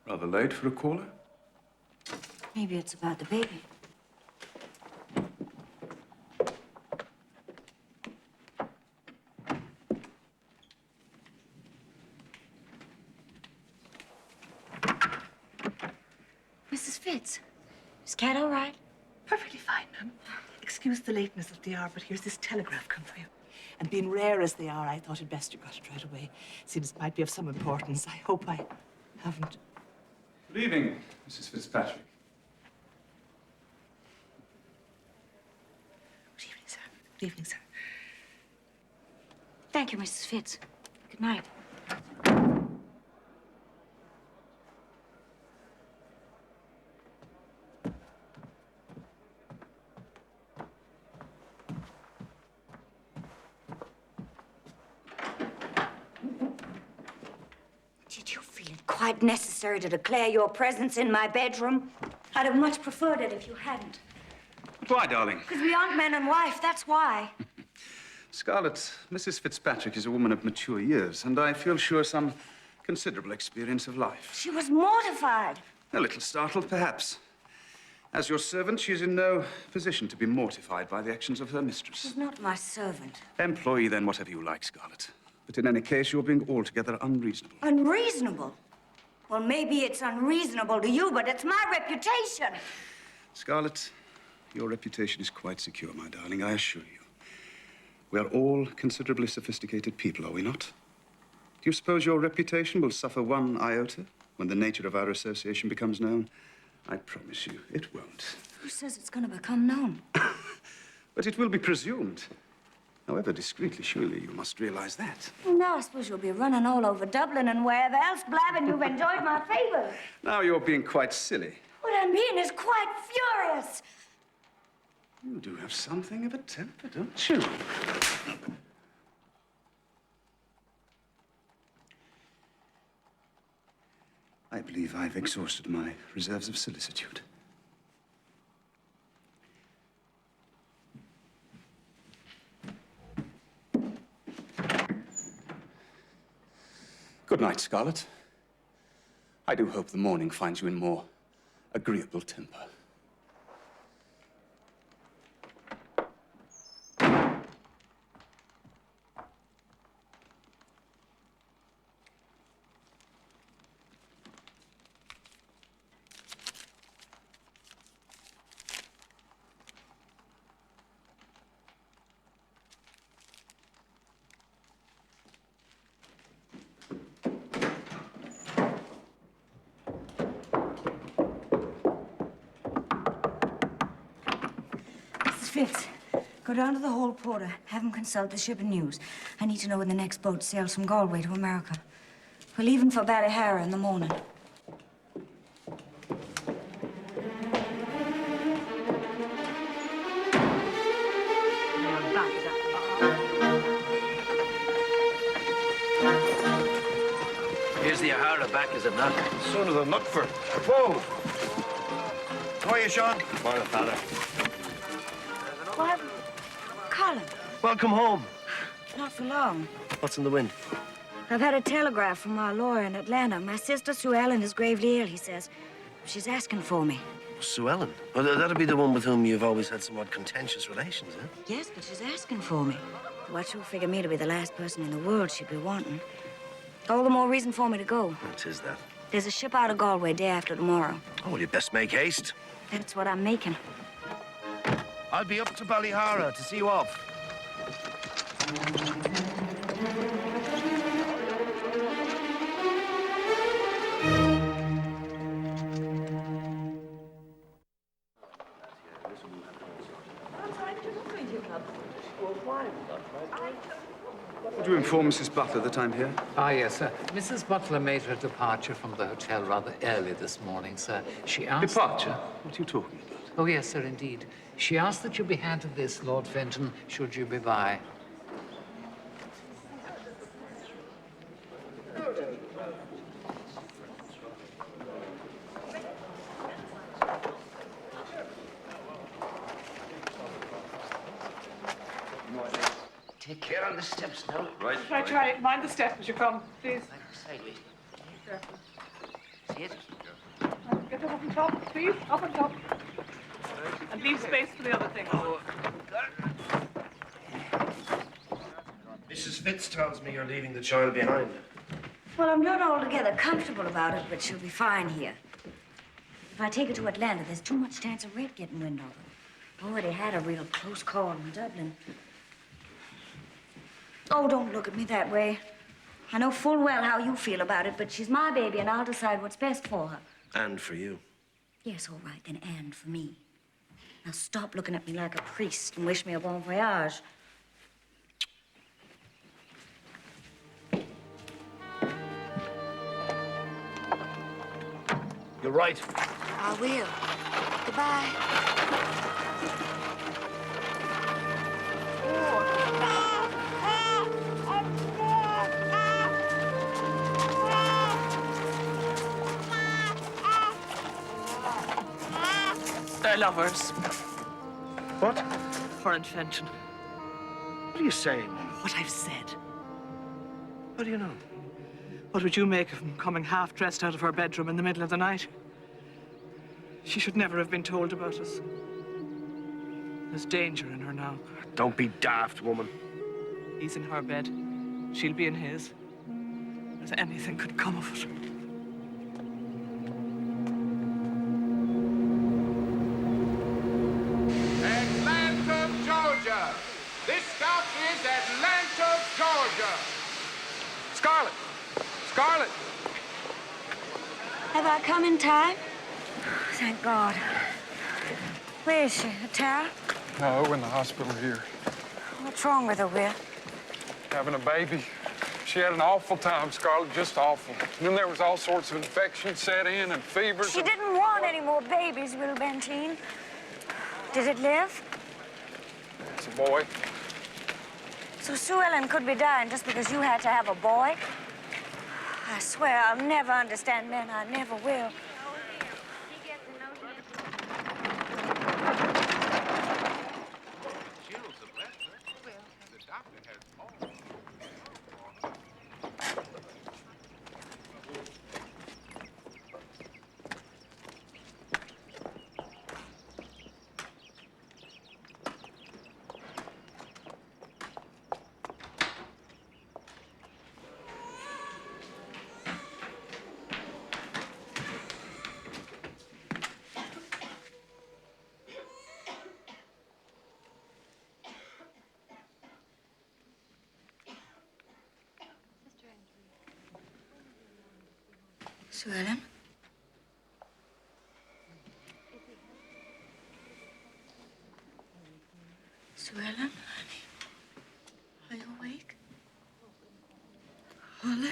Speaker 8: Rather late for a caller?
Speaker 2: Maybe it's about the baby. Mrs. Fitz, is Cat all right?
Speaker 3: Perfectly fine, ma'am. Excuse the lateness of the hour, but here's this telegraph come for you. And being rare as they are, I thought it best you got it right away. Seems it might be of some importance. I hope I haven't.
Speaker 8: Good evening, Mrs. Fitzpatrick.
Speaker 3: Good evening, sir. Good evening, sir.
Speaker 2: Thank you, Mrs. Fitz. Good night. Did you feel it quite necessary to declare your presence in my bedroom? I'd have much preferred it if you hadn't.
Speaker 8: Why, darling?
Speaker 2: Because we aren't man and wife, that's why.
Speaker 8: Scarlett, Mrs. Fitzpatrick is a woman of mature years, and I feel sure some considerable experience of life.
Speaker 2: She was mortified.
Speaker 8: A little startled, perhaps. As your servant, she is in no position to be mortified by the actions of her mistress.
Speaker 2: She's not my servant.
Speaker 8: Employee, then, whatever you like, Scarlett. But in any case, you're being altogether unreasonable.
Speaker 2: Unreasonable? Well, maybe it's unreasonable to you, but it's my reputation.
Speaker 8: Scarlett, your reputation is quite secure, my darling, I assure you. We are all considerably sophisticated people, are we not? Do you suppose your reputation will suffer one iota when the nature of our association becomes known? I promise you, it won't.
Speaker 2: Who says it's going to become known?
Speaker 8: But it will be presumed. However discreetly, surely you must realize that.
Speaker 2: Well, now I suppose you'll be running all over Dublin and wherever else blabbing you've enjoyed my favors.
Speaker 8: Now you're being quite silly.
Speaker 2: What I mean is quite furious.
Speaker 8: You do have something of a temper, don't you? I believe I've exhausted my reserves of solicitude. Good night, Scarlett. I do hope the morning finds you in more agreeable temper.
Speaker 2: Fitz, go down to the Hall Porter. Have him consult the shipping news. I need to know when the next boat sails from Galway to America. We're leaving for Ballyhara in the morning.
Speaker 12: Here's the O'Hara back, is it not?
Speaker 4: Son of the Nutford. Whoa! How are you, Sean?
Speaker 12: Morning, father.
Speaker 2: What? Colin,
Speaker 4: Welcome home.
Speaker 2: not for long.
Speaker 4: What's in the wind?
Speaker 2: I've had a telegraph from our lawyer in Atlanta. My sister, Sue Ellen, is gravely ill, he says. She's asking for me.
Speaker 4: Sue Ellen. Well, that'll be the one with whom you've always had somewhat contentious relations, eh?
Speaker 2: Yes, but she's asking for me. What she'll figure me to be the last person in the world she'd be wanting. All the more reason for me to go.
Speaker 4: What is that?
Speaker 2: There's a ship out of Galway day after tomorrow.
Speaker 4: Oh, well, you'd best make haste.
Speaker 2: That's what I'm making.
Speaker 4: I'll be up to Ballyhara to see you off.
Speaker 8: Would you inform Mrs. Butler that I'm here?
Speaker 15: Ah, yes, sir. Mrs. Butler made her departure from the hotel rather early this morning, sir. She asked...
Speaker 8: Departure? What are you talking about?
Speaker 15: Oh, yes, sir, indeed. She asked that you be handed this, Lord Fenton, should you be by.
Speaker 12: Take care on the steps now.
Speaker 3: Right. Try. Mind the step as you come, please.
Speaker 12: Sideways.
Speaker 3: Careful.
Speaker 12: See it?
Speaker 3: Get up on top, please. Up on top. And leave space for the other thing.
Speaker 4: Mrs. Fitz tells me you're leaving the child behind.
Speaker 2: Well, I'm not altogether comfortable about it, but she'll be fine here. If I take her to Atlanta, there's too much chance of Red getting wind of her. Already had a real close call in Dublin. Oh, don't look at me that way. I know full well how you feel about it, but she's my baby, and I'll decide what's best for her.
Speaker 4: And for you.
Speaker 2: Yes, all right, then, and for me. Now stop looking at me like a priest and wish me a bon voyage.
Speaker 4: You're right.
Speaker 2: I will. Goodbye.
Speaker 3: They're lovers.
Speaker 4: What?
Speaker 3: For Fenton.
Speaker 4: What are you saying?
Speaker 3: What I've said.
Speaker 4: How do you know?
Speaker 3: What would you make of him coming half-dressed out of her bedroom in the middle of the night? She should never have been told about us. There's danger in her now.
Speaker 4: Don't be daft, woman.
Speaker 3: He's in her bed. She'll be in his. As anything could come of it.
Speaker 16: Atlanta, Georgia. This stop is Atlanta, Georgia. Scarlett! Scarlett!
Speaker 2: Have I come in time? Thank God. Where is she? A tower?
Speaker 16: No, in the hospital here.
Speaker 2: What's wrong with her, Will?
Speaker 16: Having a baby. She had an awful time, Scarlett, just awful. And then there was all sorts of infections set in and fevers.
Speaker 2: She didn't want any more babies, Will Benteen. Did it live?
Speaker 16: It's a boy.
Speaker 2: So Sue Ellen could be dying just because you had to have a boy? I swear I'll never understand men. I never will. Sue Ellen? Sue Ellen, honey? Are you awake? Whalley?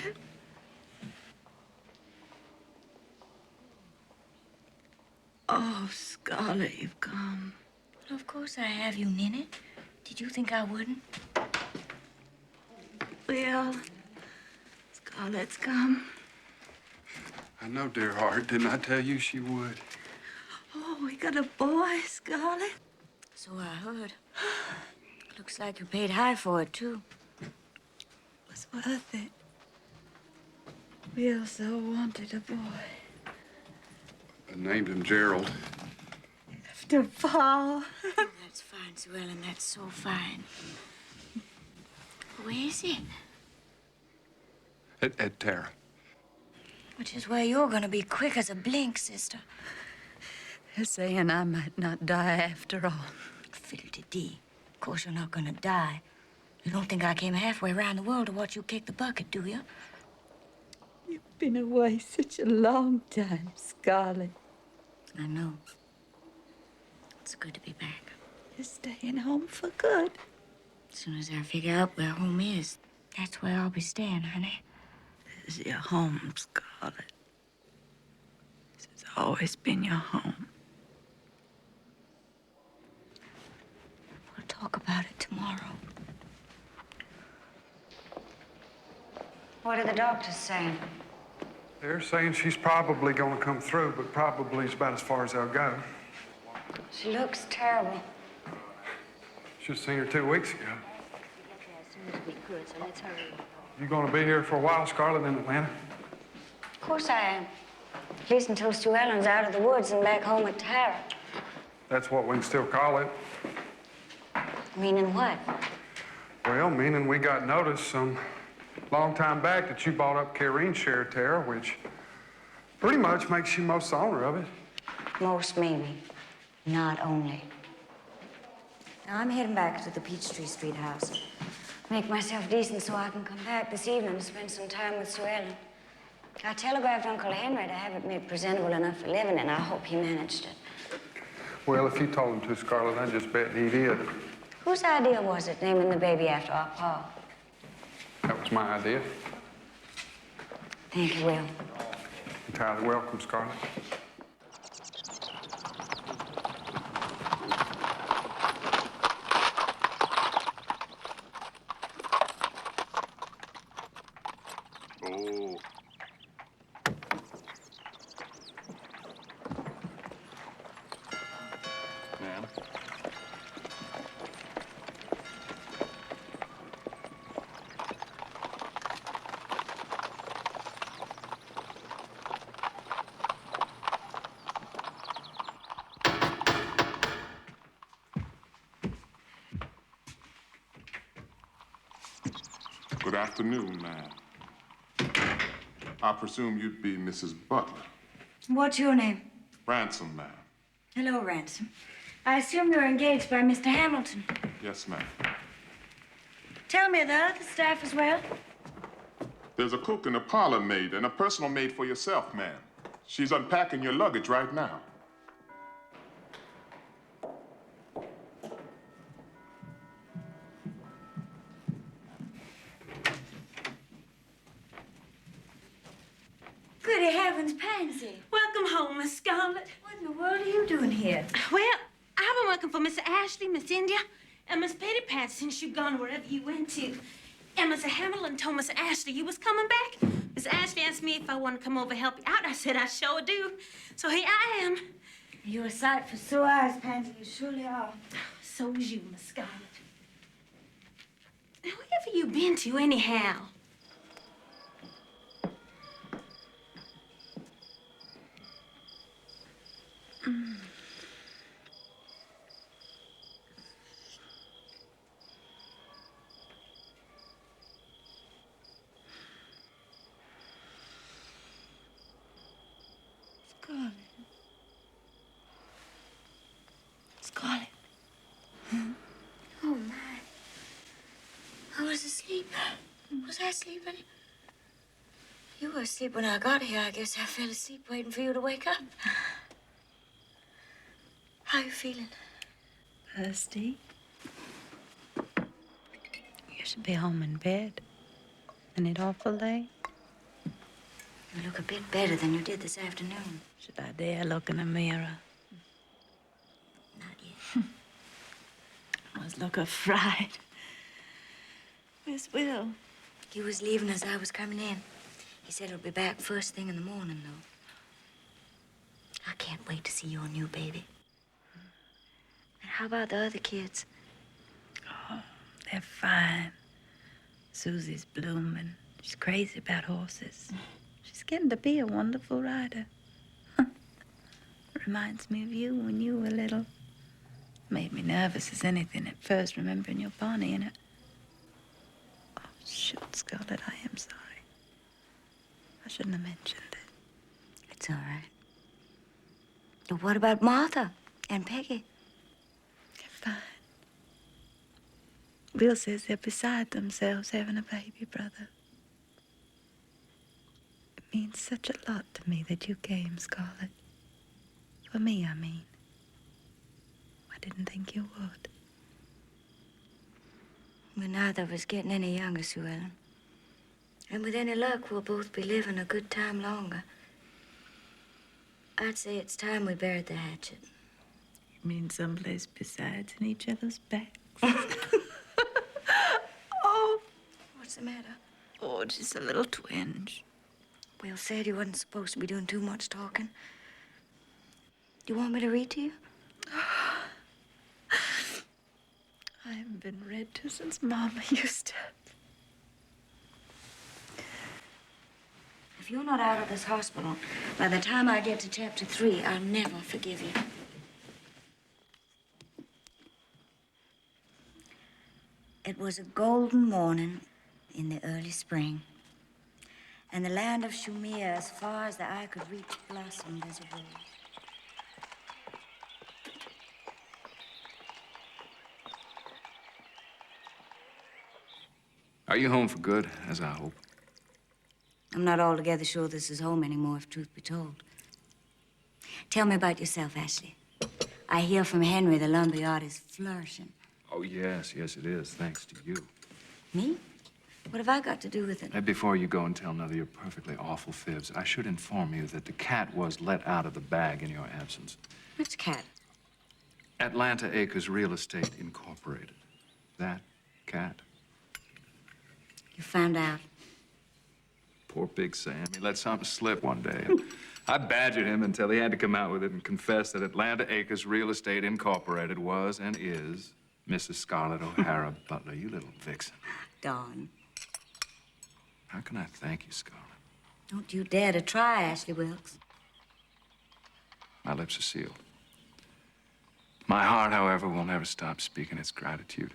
Speaker 2: Oh, Scarlett, you've come. Well, of course I have, you ninny. Did you think I wouldn't? Well, Scarlett's come.
Speaker 16: I know, dear heart. Didn't I tell you she would?
Speaker 2: Oh, we got a boy, Scarlett. So I heard. Looks like you paid high for it, too. Was worth it. We also wanted a boy.
Speaker 16: I named him Gerald.
Speaker 2: After Paul. That's fine, Sue Ellen. That's so fine. Who is he?
Speaker 16: Ed Tara.
Speaker 2: Which is where you're gonna be quick as a blink, sister. They're saying I might not die after all. Fiddle-de-dee. Of course you're not gonna die. You don't think I came halfway around the world to watch you kick the bucket, do you? You've been away such a long time, Scarlett. I know. It's good to be back. You're staying home for good. As soon as I figure out where home is, that's where I'll be staying, honey. This is your home, Scarlett. This has always been your home. We'll talk about it tomorrow. What are the doctors saying?
Speaker 16: They're saying she's probably going to come through, but probably is about as far as they'll go.
Speaker 2: She looks terrible.
Speaker 16: Should have seen her 2 weeks ago.
Speaker 2: As soon as we could, so let's hurry.
Speaker 16: You going to be here for a while, Scarlett, in Atlanta?
Speaker 2: Of course I am. At least until Sue Ellen's out of the woods and back home with Tara.
Speaker 16: That's what we can still call it.
Speaker 2: Meaning what?
Speaker 16: Well, meaning we got notice some long time back that you bought up Karen's share, Tara, which pretty much makes you most the owner of it.
Speaker 2: Most, maybe. Not only. Now, I'm heading back to the Peachtree Street house. Make myself decent so I can come back this evening and spend some time with Sue Ellen. I telegraphed Uncle Henry to have it made presentable enough for living, and I hope he managed it.
Speaker 16: Well, if you told him to, Scarlett, I just bet he did.
Speaker 2: Whose idea was it, naming the baby after our pa?
Speaker 16: That was my idea.
Speaker 2: Thank you, Will.
Speaker 16: Entirely welcome, Scarlett.
Speaker 6: Oh. Ma'am.
Speaker 17: Good afternoon, ma'am. I presume you'd be Mrs. Butler.
Speaker 2: What's your name?
Speaker 17: Ransom, ma'am.
Speaker 2: Hello, Ransom. I assume you're engaged by Mr. Hamilton.
Speaker 17: Yes, ma'am.
Speaker 2: Tell me, are the other staff as well?
Speaker 17: There's a cook and a parlor maid and a personal maid for yourself, ma'am. She's unpacking your luggage right now.
Speaker 2: Goody heavens, Pansy.
Speaker 18: Welcome home, Miss Scarlett.
Speaker 2: What in the world are you doing here?
Speaker 18: Well, I've been working for Miss Ashley, Miss India, and Miss Pettypat since you've gone wherever you went to. And Mr. Hamilton told Miss Ashley you was coming back. Miss Ashley asked me if I want to come over and help you out. I said I sure do. So here I am.
Speaker 2: You're a sight for sore eyes, Pansy. You surely are.
Speaker 18: So is you, Miss Scarlett. Now, where have you been to, anyhow?
Speaker 2: Scarlett. Scarlett. Oh, my. I was asleep. Was I sleeping? You were asleep when I got here. I guess I fell asleep waiting for you to wake up. How you feeling?
Speaker 19: Thirsty? You should be home in bed. Isn't it awful late?
Speaker 2: You look a bit better than you did this afternoon.
Speaker 19: Should I dare look in a mirror?
Speaker 2: Not yet.
Speaker 19: I must look a fright. Where's Will?
Speaker 2: He was leaving as I was coming in. He said he'll be back first thing in the morning, though. I can't wait to see your new baby. And how about the other kids?
Speaker 19: Oh, they're fine. Susie's blooming. She's crazy about horses. She's getting to be a wonderful rider. Reminds me of you when you were little. Made me nervous as anything at first, remembering your pony in it. Oh, shoot, Scarlett, I am sorry. I shouldn't have mentioned it.
Speaker 2: It's all right. But what about Martha and Peggy?
Speaker 19: They're fine. Will says they're beside themselves having a baby brother. It means such a lot to me that you came, Scarlett. For me, I mean. I didn't think you would.
Speaker 2: We're neither of us getting any younger, Sue Ellen. And with any luck, we'll both be living a good time longer. I'd say it's time we buried the hatchet.
Speaker 19: You mean someplace besides in each other's backs?
Speaker 2: Oh! What's the matter?
Speaker 19: Oh, just a little twinge.
Speaker 2: Will said you wasn't supposed to be doing too much talking. Do you want me to read to you?
Speaker 19: I haven't been read to since Mama used to.
Speaker 2: If you're not out of this hospital, by the time I get to chapter 3, I'll never forgive you. It was a golden morning in the early spring, and the land of Shumir, as far as the eye could reach, blossomed as a rose.
Speaker 13: Are you home for good, as I hope?
Speaker 2: I'm not altogether sure this is home anymore, if truth be told. Tell me about yourself, Ashley. I hear from Henry the lumberyard is flourishing.
Speaker 13: Oh, yes, it is, thanks to you.
Speaker 2: Me? What have I got to do with it?
Speaker 13: And before you go and tell another of your perfectly awful fibs, I should inform you that the cat was let out of the bag in your absence.
Speaker 2: Which cat?
Speaker 13: Atlanta Acres Real Estate Incorporated. That cat.
Speaker 2: You found out.
Speaker 13: Poor Big Sam. He let something slip one day. And I badgered him until he had to come out with it and confess that Atlanta Acres Real Estate Incorporated was and is Mrs. Scarlett O'Hara Butler. You little vixen.
Speaker 2: Darn.
Speaker 13: How can I thank you, Scarlett?
Speaker 2: Don't you dare to try, Ashley Wilkes.
Speaker 13: My lips are sealed. My heart, however, will never stop speaking its gratitude.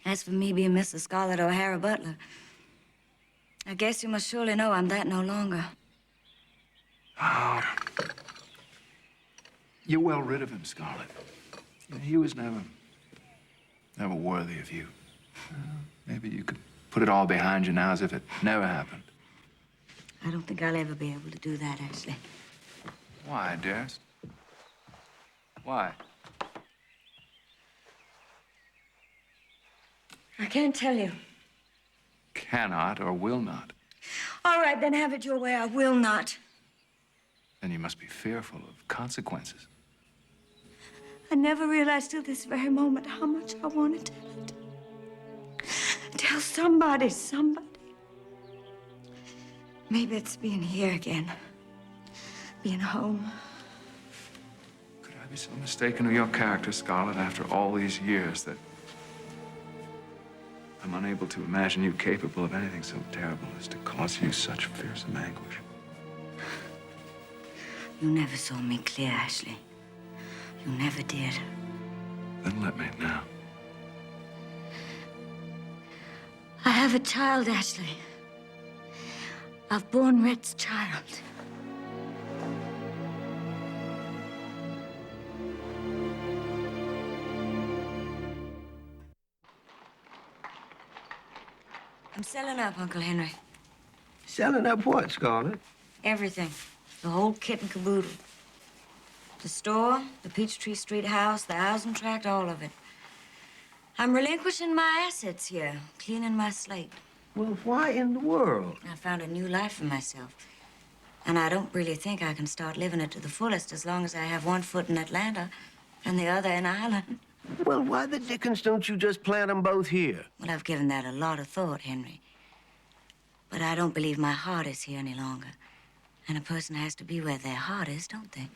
Speaker 2: As for me being Mrs. Scarlett O'Hara Butler, I guess you must surely know I'm that no longer.
Speaker 13: Oh. You're well rid of him, Scarlett. He was never worthy of you. Maybe you could put it all behind you now as if it never happened.
Speaker 2: I don't think I'll ever be able to do that, Ashley.
Speaker 13: Why, dearest? Why?
Speaker 2: I can't tell you.
Speaker 13: Cannot or will not.
Speaker 2: All right, then have it your way. I will not.
Speaker 13: Then you must be fearful of consequences.
Speaker 2: I never realized till this very moment how much I wanted to tell it. Tell somebody. Maybe it's being here again. Being home.
Speaker 13: Could I be so mistaken of your character, Scarlett, after all these years that I'm unable to imagine you capable of anything so terrible as to cause you such fearsome anguish?
Speaker 2: You never saw me clear, Ashley. You never did.
Speaker 13: Then let me now.
Speaker 2: I have a child, Ashley. I've borne Rhett's child. I'm selling up, Uncle Henry.
Speaker 4: Selling up what, Scarlett?
Speaker 2: Everything. The whole kit and caboodle. The store, the Peachtree Street house, the housing tract, all of it. I'm relinquishing my assets here, cleaning my slate.
Speaker 4: Well, why in the world?
Speaker 2: I found a new life for myself. And I don't really think I can start living it to the fullest as long as I have one foot in Atlanta and the other in Ireland.
Speaker 4: Well, why the dickens don't you just plant them both here?
Speaker 2: Well, I've given that a lot of thought, Henry. But I don't believe my heart is here any longer. And a person has to be where their heart is, don't they?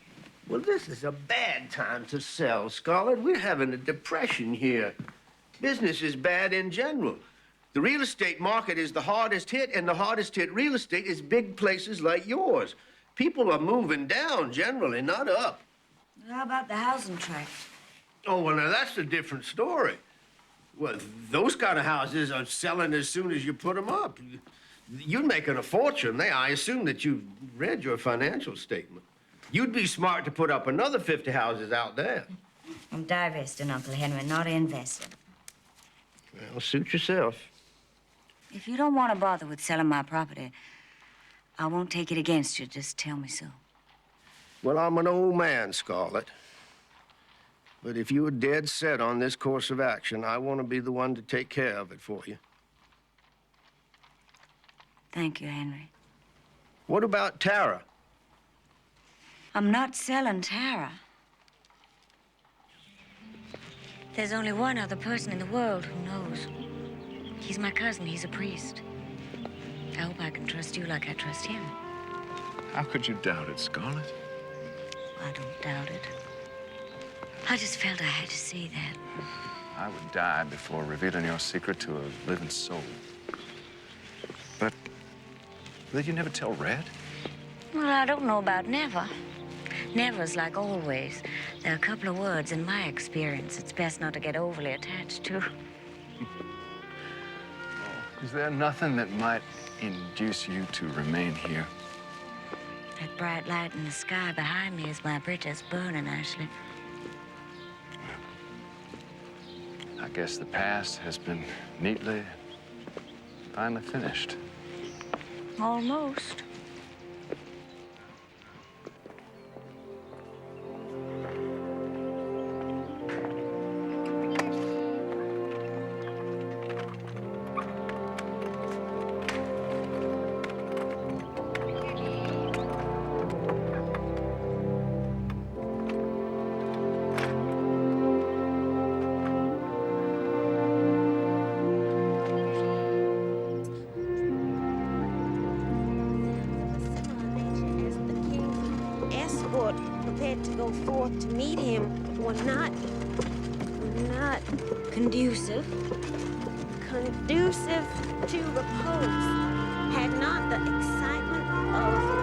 Speaker 4: Well, this is a bad time to sell, Scarlett. We're having a depression here. Business is bad in general. The real estate market is the hardest hit, and the hardest hit real estate is big places like yours. People are moving down generally, not up.
Speaker 2: How about the housing tract?
Speaker 4: Oh, well, now that's a different story. Well, those kind of houses are selling as soon as you put them up. You're making a fortune there. I assume that you've read your financial statement. You'd be smart to put up another 50 houses out there.
Speaker 2: I'm divesting, Uncle Henry, not investing.
Speaker 4: Well, suit yourself.
Speaker 2: If you don't want to bother with selling my property, I won't take it against you. Just tell me so.
Speaker 4: Well, I'm an old man, Scarlett. But if you are dead set on this course of action, I want to be the one to take care of it for you.
Speaker 2: Thank you, Henry.
Speaker 4: What about Tara?
Speaker 2: I'm not selling Tara. There's only one other person in the world who knows. He's my cousin. He's a priest. I hope I can trust you like I trust him.
Speaker 13: How could you doubt it, Scarlett?
Speaker 2: I don't doubt it. I just felt I had to say that.
Speaker 13: I would die before revealing your secret to a living soul. But did you never tell Red?
Speaker 2: Well, I don't know about never. Never's like always. There are a couple of words in my experience it's best not to get overly attached to.
Speaker 13: Is there nothing that might induce you to remain here?
Speaker 2: That bright light in the sky behind me is my bridges burning, Ashley.
Speaker 13: I guess the past has been neatly, finally finished.
Speaker 2: Almost.
Speaker 1: Prepared to go forth to meet him were not
Speaker 2: Conducive.
Speaker 1: conducive to repose, had not the excitement of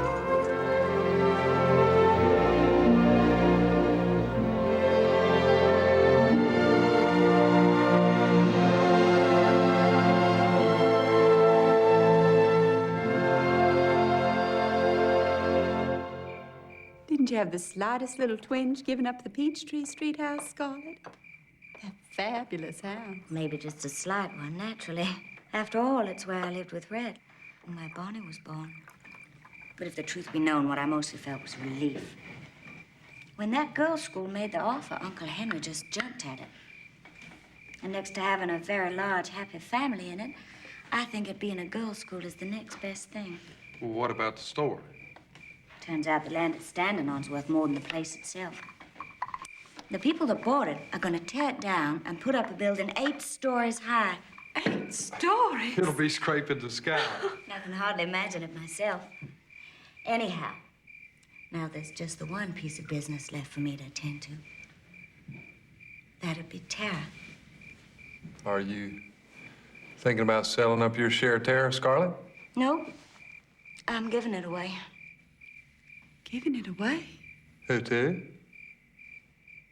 Speaker 19: Didn't you have the slightest little twinge giving up the Peachtree Street house, Scarlett? That fabulous house.
Speaker 2: Maybe just a slight one, naturally. After all, it's where I lived with Red when my Bonnie was born. But if the truth be known, what I mostly felt was relief. When that girls' school made the offer, Uncle Henry just jumped at it. And next to having a very large, happy family in it, I think it being a girls' school is the next best thing.
Speaker 13: Well, what about the store?
Speaker 2: Turns out the land it's standing on is worth more than the place itself. The people that bought it are going to tear it down and put up a building 8 stories high.
Speaker 19: 8 stories?
Speaker 13: It'll be scraping the sky.
Speaker 2: I can hardly imagine it myself. Anyhow, now there's just the one piece of business left for me to attend to. That'd be Tara.
Speaker 13: Are you thinking about selling up your share of Tara, Scarlett?
Speaker 2: No, I'm giving it away.
Speaker 19: Giving it away?
Speaker 13: Who to?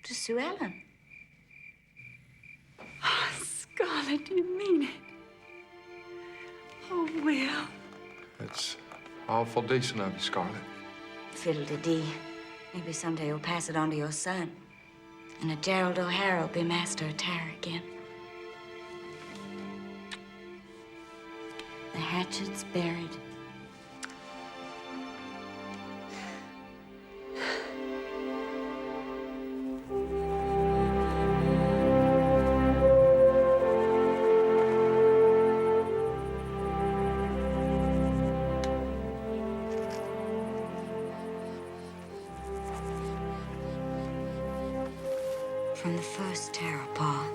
Speaker 2: To Sue Ellen.
Speaker 19: Oh, Scarlett, do you mean it? Oh, Will.
Speaker 13: It's awful decent of you, Scarlett.
Speaker 2: Fiddle-de-dee. Maybe someday you'll pass it on to your son. And a Gerald O'Hara will be master of Tara again. the hatchets buried. From the first terror paw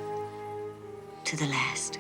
Speaker 2: to the last.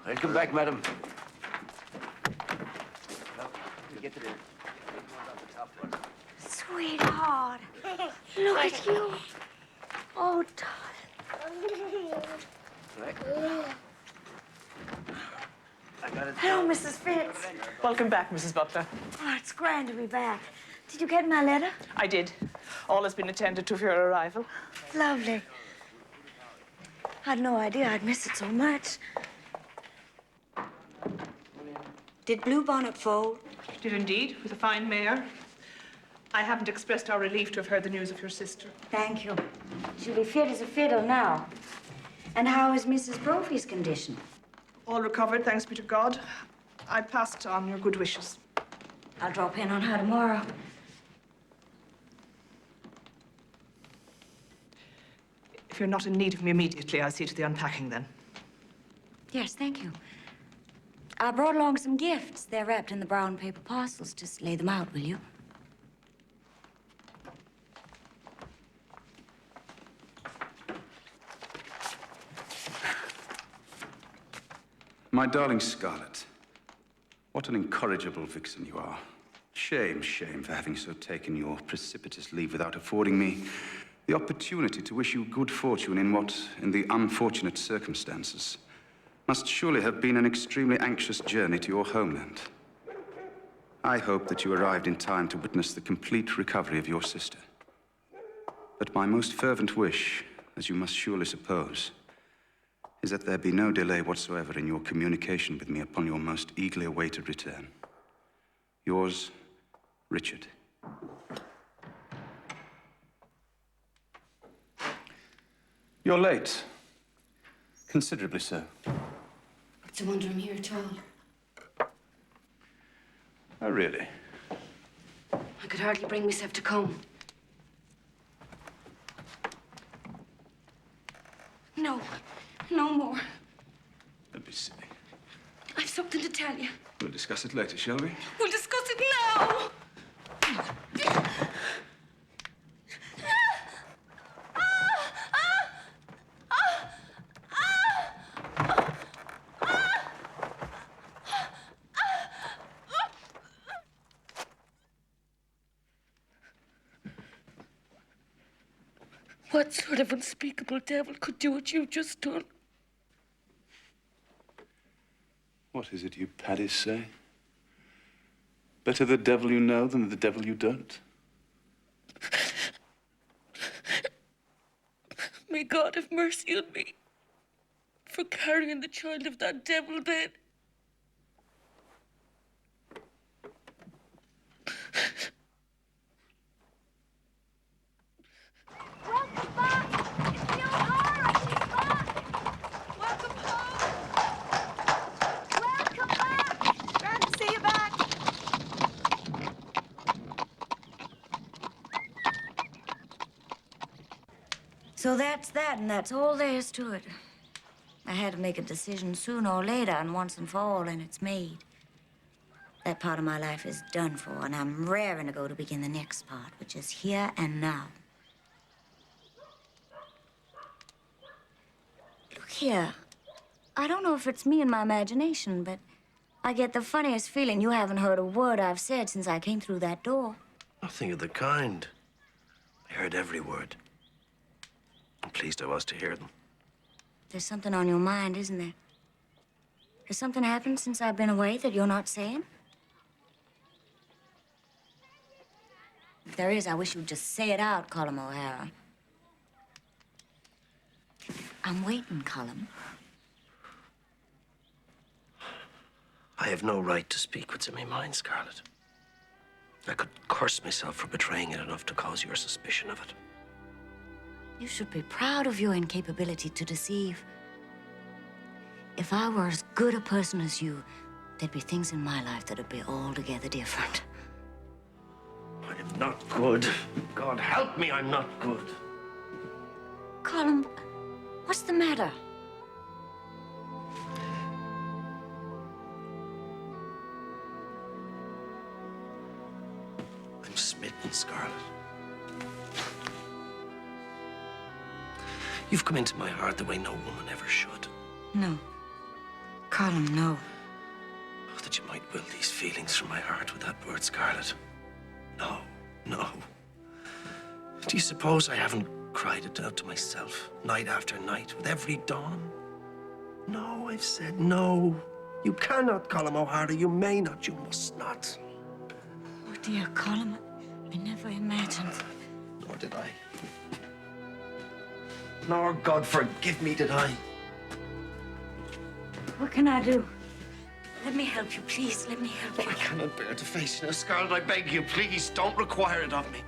Speaker 4: Welcome back, madam.
Speaker 2: Sweetheart, look at you. Oh, darling. Hello, Mrs. Fitz.
Speaker 20: Welcome back, Mrs. Butler.
Speaker 2: Oh, it's grand to be back. Did you get my letter?
Speaker 20: I did. All has been attended to for your arrival.
Speaker 2: Lovely. I had no idea I'd miss it so much. Did Blue Bonnet fold?
Speaker 20: Did indeed, with a fine mare. I haven't expressed our relief to have heard the news of your sister.
Speaker 2: Thank you. She'll be fit as a fiddle now. And how is Mrs. Brophy's condition?
Speaker 20: All recovered, thanks be to God. I passed on your good wishes.
Speaker 2: I'll drop in on her tomorrow.
Speaker 20: If you're not in need of me immediately, I'll see to the unpacking then.
Speaker 2: Yes, thank you. I brought along some gifts. They're wrapped in the brown paper parcels. Just lay them out, will you?
Speaker 8: My darling Scarlett, what an incorrigible vixen you are. Shame, shame for having so taken your precipitous leave without affording me the opportunity to wish you good fortune in what, in the unfortunate circumstances, must surely have been an extremely anxious journey to your homeland. I hope that you arrived in time to witness the complete recovery of your sister. But my most fervent wish, as you must surely suppose, is that there be no delay whatsoever in your communication with me upon your most eagerly awaited return. Yours, Richard. You're late. Considerably so.
Speaker 1: It's a wonder I'm here at all.
Speaker 8: Oh, really?
Speaker 1: I could hardly bring myself to come. No, no more.
Speaker 8: Don't be silly.
Speaker 1: I've something to tell you.
Speaker 8: We'll discuss it later, shall we?
Speaker 1: We'll discuss it now. What sort of unspeakable devil could do what you've just done?
Speaker 8: What is it you paddies say? Better the devil you know than the devil you don't?
Speaker 1: May God have mercy on me for carrying the child of that devil then.
Speaker 2: So that's that, and that's all there is to it. I had to make a decision sooner or later, and once and for all, and it's made. That part of my life is done for, and I'm raring to go to begin the next part, which is here and now. Look here. I don't know if it's me and my imagination, but I get the funniest feeling you haven't heard a word I've said since I came through that door.
Speaker 4: Nothing of the kind. I heard every word. I'm pleased I was to hear them.
Speaker 2: There's something on your mind, isn't there? Has something happened since I've been away that you're not saying? If there is, I wish you'd just say it out, Colum O'Hara. I'm waiting, Colum.
Speaker 4: I have no right to speak what's in my mind, Scarlett. I could curse myself for betraying it enough to cause your suspicion of it.
Speaker 2: You should be proud of your incapability to deceive. If I were as good a person as you, there'd be things in my life that'd be altogether different.
Speaker 4: I am not good. God help me, I'm not good.
Speaker 2: Colum, what's the matter?
Speaker 4: I'm smitten, Scarlett. You've come into my heart the way no woman ever should.
Speaker 2: No. Colum, no.
Speaker 4: Oh, that you might will these feelings from my heart with that word, Scarlett. No, no. Do you suppose I haven't cried it out to myself night after night with every dawn? No, I've said no. You cannot, Colum O'Hara. You may not. You must not.
Speaker 2: Oh, dear Colum, I never imagined.
Speaker 4: Nor did I. Nor, God forgive me, did I.
Speaker 2: What can I do? Let me help you, please. Let me help you.
Speaker 4: I cannot bear to face you now, Scarlett. I beg you, please, don't require it of me.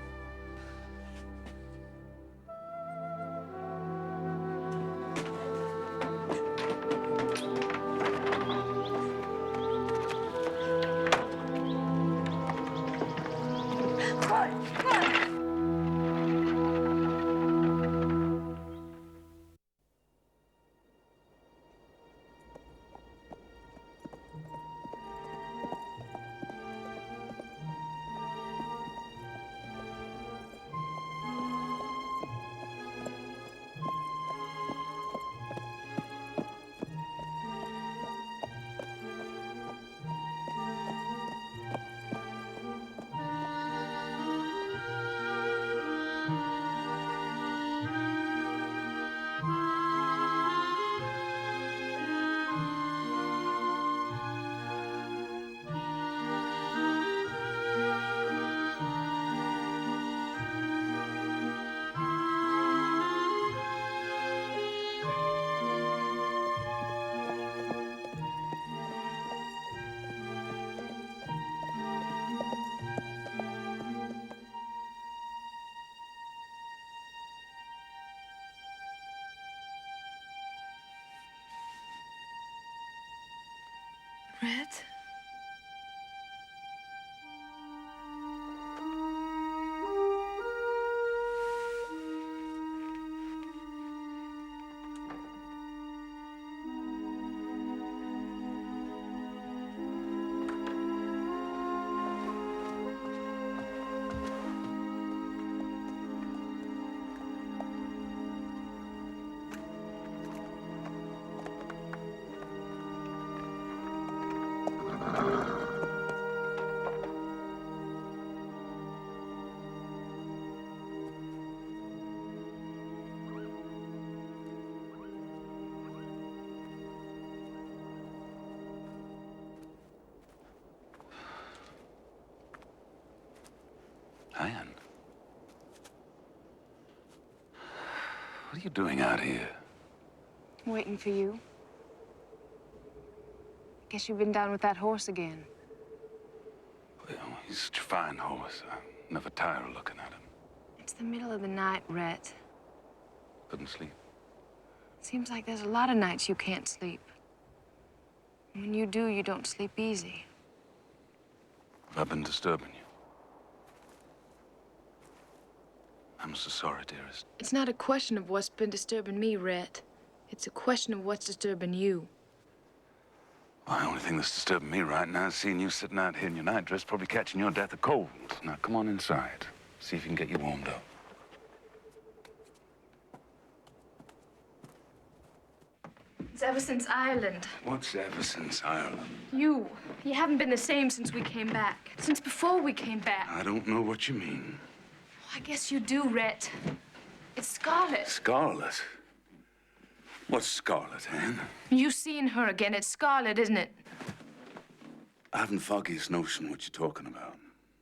Speaker 7: Red?
Speaker 6: Anne. What are you doing out here?
Speaker 7: Waiting for you. Guess you've been down with that horse again.
Speaker 6: Well, he's such a fine horse. I never tire of looking at him.
Speaker 7: It's the middle of the night, Rhett.
Speaker 6: Couldn't sleep.
Speaker 7: Seems like there's a lot of nights you can't sleep. And when you do, you don't sleep easy.
Speaker 6: Have I been disturbing you? I'm so sorry, dearest.
Speaker 7: It's not a question of what's been disturbing me, Rhett. It's a question of what's disturbing you.
Speaker 6: Well, the only thing that's disturbing me right now is seeing you sitting out here in your nightdress, probably catching your death of cold. Now, come on inside. See if you can get you warmed up.
Speaker 7: It's ever since Ireland.
Speaker 6: What's ever since Ireland?
Speaker 7: You haven't been the same since we came back. Since before we came back.
Speaker 6: I don't know what you mean.
Speaker 7: I guess you do, Rhett. It's Scarlett.
Speaker 6: Scarlett? What's Scarlett, Anne?
Speaker 7: You seeing her again. It's Scarlett, isn't it?
Speaker 6: I haven't foggiest notion what you're talking about.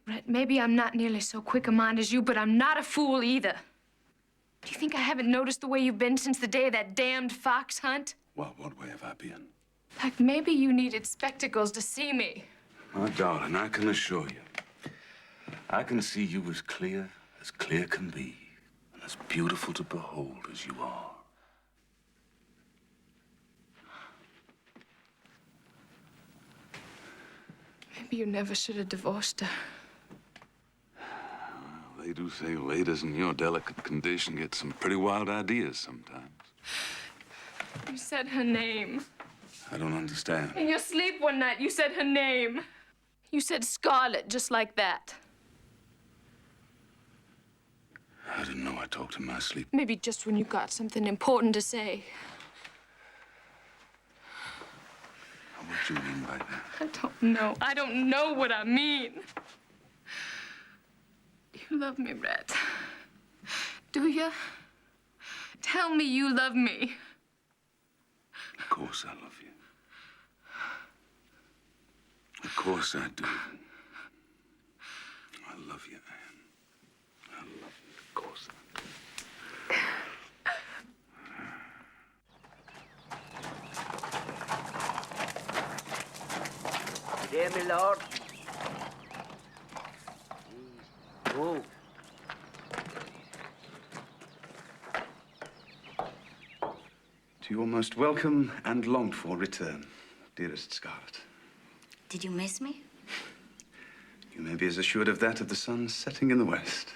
Speaker 7: Rhett, maybe I'm not nearly so quick a mind as you, but I'm not a fool either. Do you think I haven't noticed the way you've been since the day of that damned fox hunt?
Speaker 6: Well, what way have I been?
Speaker 7: Like maybe you needed spectacles to see me.
Speaker 6: My darling, I can assure you, I can see you as clear can be, and as beautiful to behold as you are.
Speaker 7: Maybe you never should have divorced her.
Speaker 6: Well, they do say ladies in your delicate condition get some pretty wild ideas sometimes.
Speaker 7: You said her name.
Speaker 6: I don't understand.
Speaker 7: In your sleep one night, you said her name. You said Scarlett, just like that.
Speaker 6: I didn't know I talked in my sleep.
Speaker 7: Maybe just when you got something important to say.
Speaker 6: What do you mean by that?
Speaker 7: I don't know. I don't know what I mean. You love me, Rhett. Do you? Tell me you love me.
Speaker 6: Of course I love you. Of course I do. I love you, Anne. I love you. Of course I do.
Speaker 10: Dear my lord. Oh.
Speaker 8: To your most welcome and longed for return, dearest Scarlett.
Speaker 2: Did you miss me?
Speaker 8: You may be as assured of that of the sun setting in the west.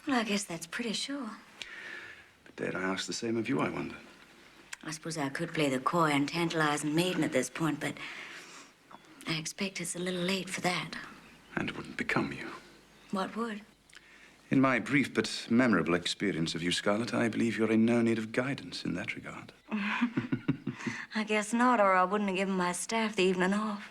Speaker 2: Well, I guess that's pretty sure.
Speaker 8: But dare I ask the same of you, I wonder?
Speaker 2: I suppose I could play the coy and tantalizing maiden at this point, but I expect it's a little late for that.
Speaker 8: And it wouldn't become you.
Speaker 2: What would?
Speaker 8: In my brief but memorable experience of you, Scarlett, I believe you're in no need of guidance in that regard.
Speaker 2: I guess not, or I wouldn't have given my staff the evening off.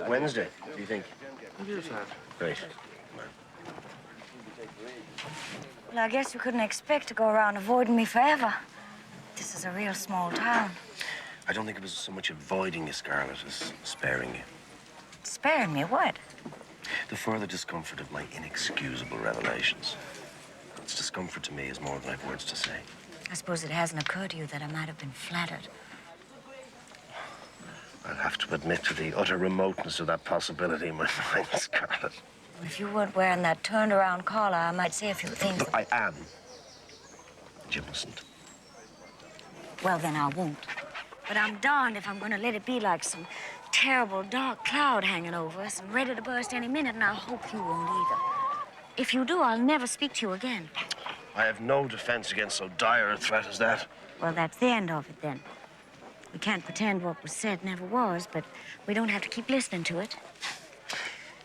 Speaker 4: Wednesday, do you think? Great.
Speaker 2: Well, I guess you couldn't expect to go around avoiding me forever. This is a real small town.
Speaker 4: I don't think it was so much avoiding you, Scarlett, as sparing you.
Speaker 2: Sparing me what?
Speaker 4: The further discomfort of my inexcusable revelations. Its discomfort to me is more than I've words to say.
Speaker 2: I suppose it hasn't occurred to you that I might have been flattered.
Speaker 4: I'll have to admit to the utter remoteness of that possibility in my mind, Scarlett.
Speaker 2: If you weren't wearing that turned-around collar, I might say a few things.
Speaker 4: But I am. And you mustn't.
Speaker 2: Well, then I won't. But I'm darned if I'm going to let it be like some terrible dark cloud hanging over us and ready to burst any minute, and I hope you won't either. If you do, I'll never speak to you again.
Speaker 4: I have no defense against so dire a threat as that.
Speaker 2: Well, that's the end of it, then. We can't pretend what was said never was, but we don't have to keep listening to it.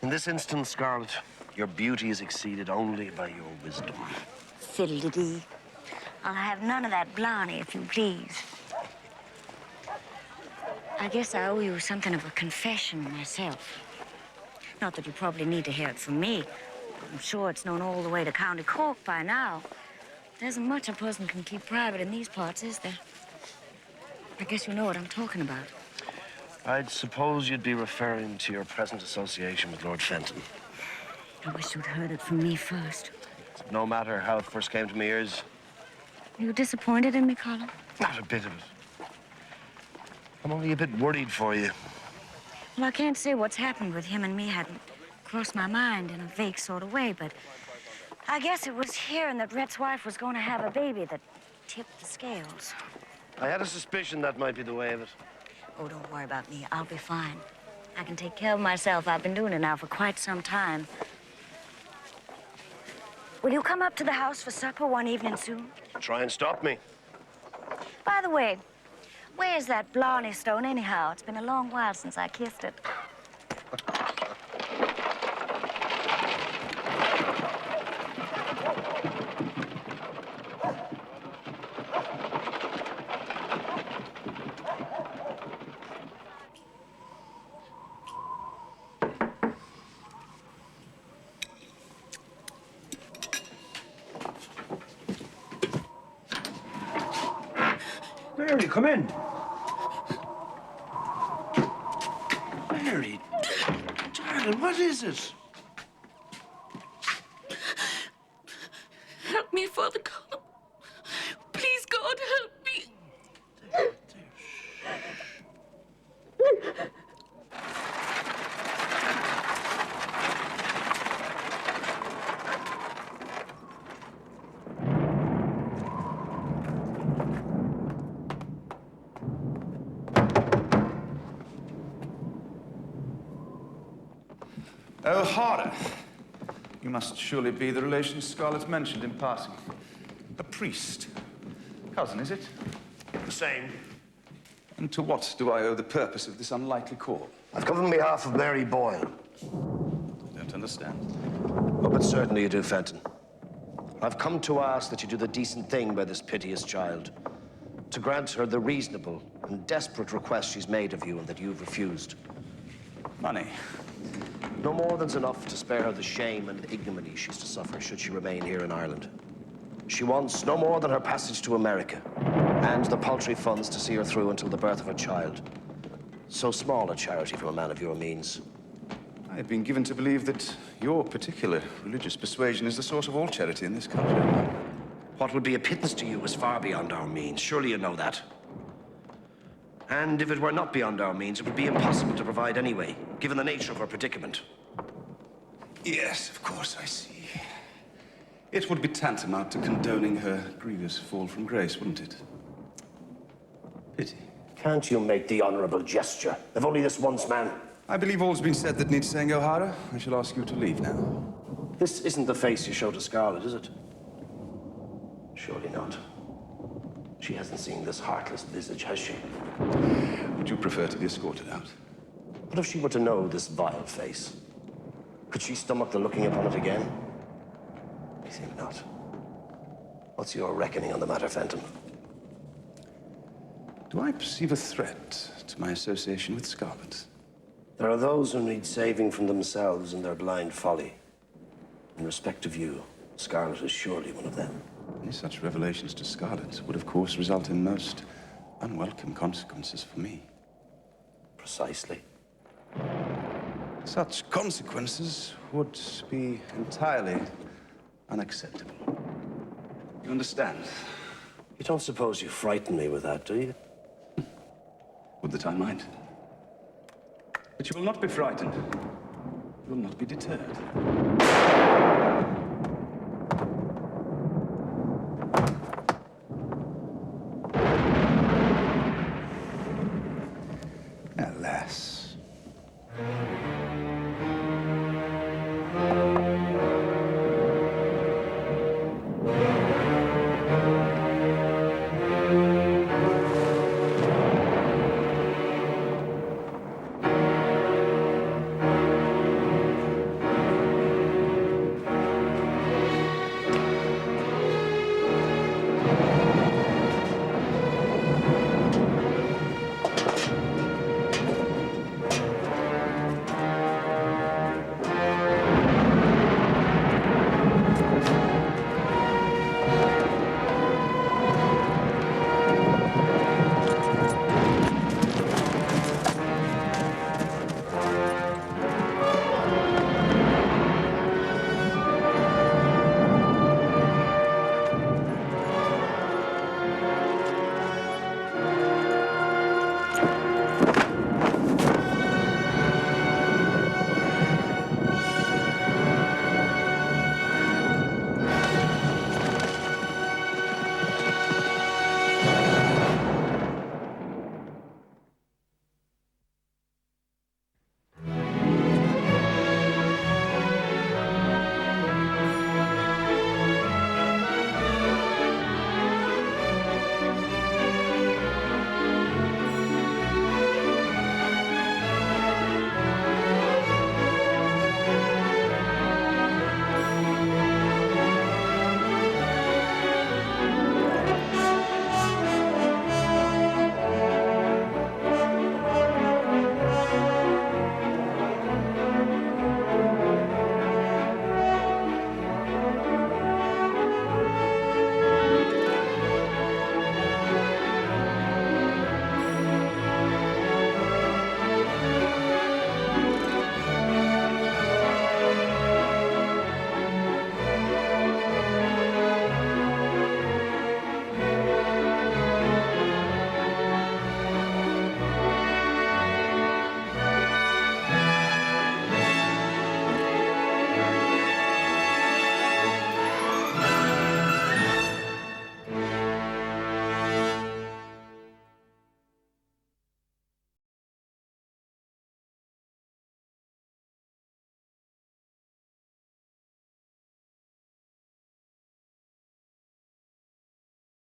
Speaker 4: In this instance, Scarlett, your beauty is exceeded only by your wisdom.
Speaker 2: Fiddle-de-dee. I'll have none of that blarney, if you please. I guess I owe you something of a confession myself. Not that you probably need to hear it from me. I'm sure it's known all the way to County Cork by now. There isn't much a person can keep private in these parts, is there? I guess you know what I'm talking about.
Speaker 4: I'd suppose you'd be referring to your present association with Lord Fenton.
Speaker 2: I wish you'd heard it from me first.
Speaker 4: No matter how it first came to my ears.
Speaker 2: Are you disappointed in me, Colin?
Speaker 4: Not a bit of it. I'm only a bit worried for you.
Speaker 2: Well, I can't say what's happened with him and me hadn't crossed my mind in a vague sort of way, but I guess it was hearing that Rhett's wife was going to have a baby that tipped the scales.
Speaker 4: I had a suspicion that might be the way of it.
Speaker 2: Oh, don't worry about me. I'll be fine. I can take care of myself. I've been doing it now for quite some time. Will you come up to the house for supper one evening soon?
Speaker 4: Try and stop me.
Speaker 2: By the way, where's that Blarney stone anyhow? It's been a long while since I kissed it.
Speaker 4: Barrie, come in. Barrie, darling, what is it?
Speaker 18: Help me, Father Colin. Please, God, help me.
Speaker 8: Oh, Harder. You must surely be the relation Scarlett mentioned in passing. A priest. Cousin, is it?
Speaker 4: The same.
Speaker 8: And to what do I owe the purpose of this unlikely call?
Speaker 4: I've come on behalf of Mary Boyle.
Speaker 8: Don't understand.
Speaker 4: Oh, but certainly you do, Fenton. I've come to ask that you do the decent thing by this piteous child. To grant her the reasonable and desperate request she's made of you and that you've refused.
Speaker 8: Money.
Speaker 4: No more than's enough to spare her the shame and ignominy she's to suffer should she remain here in Ireland. She wants no more than her passage to America and the paltry funds to see her through until the birth of her child. So small a charity from a man of your means.
Speaker 8: I have been given to believe that your particular religious persuasion is the source of all charity in this country.
Speaker 4: What would be a pittance to you is far beyond our means. Surely you know that. And if it were not beyond our means, it would be impossible to provide anyway, given the nature of her predicament.
Speaker 8: Yes, of course, I see. It would be tantamount to condoning her grievous fall from grace, wouldn't it? Pity.
Speaker 4: Can't you make the honorable gesture? If only this once, man.
Speaker 8: I believe all's been said that needs saying, O'Hara. I shall ask you to leave now.
Speaker 4: This isn't the face you show to Scarlett, is it? Surely not. She hasn't seen this heartless visage, has she?
Speaker 8: Would you prefer to be escorted out?
Speaker 4: What if she were to know this vile face? Could she stomach the looking upon it again? I think not. What's your reckoning on the matter, Fenton?
Speaker 8: Do I perceive a threat to my association with Scarlett?
Speaker 4: There are those who need saving from themselves in their blind folly. In respect of you, Scarlett is surely one of them.
Speaker 8: Any such revelations to Scarlett would, of course, result in most unwelcome consequences for me.
Speaker 4: Precisely.
Speaker 8: Such consequences would be entirely unacceptable. You understand?
Speaker 4: You don't suppose you frighten me with that, do you?
Speaker 8: Would that I might. But you will not be frightened. You will not be deterred.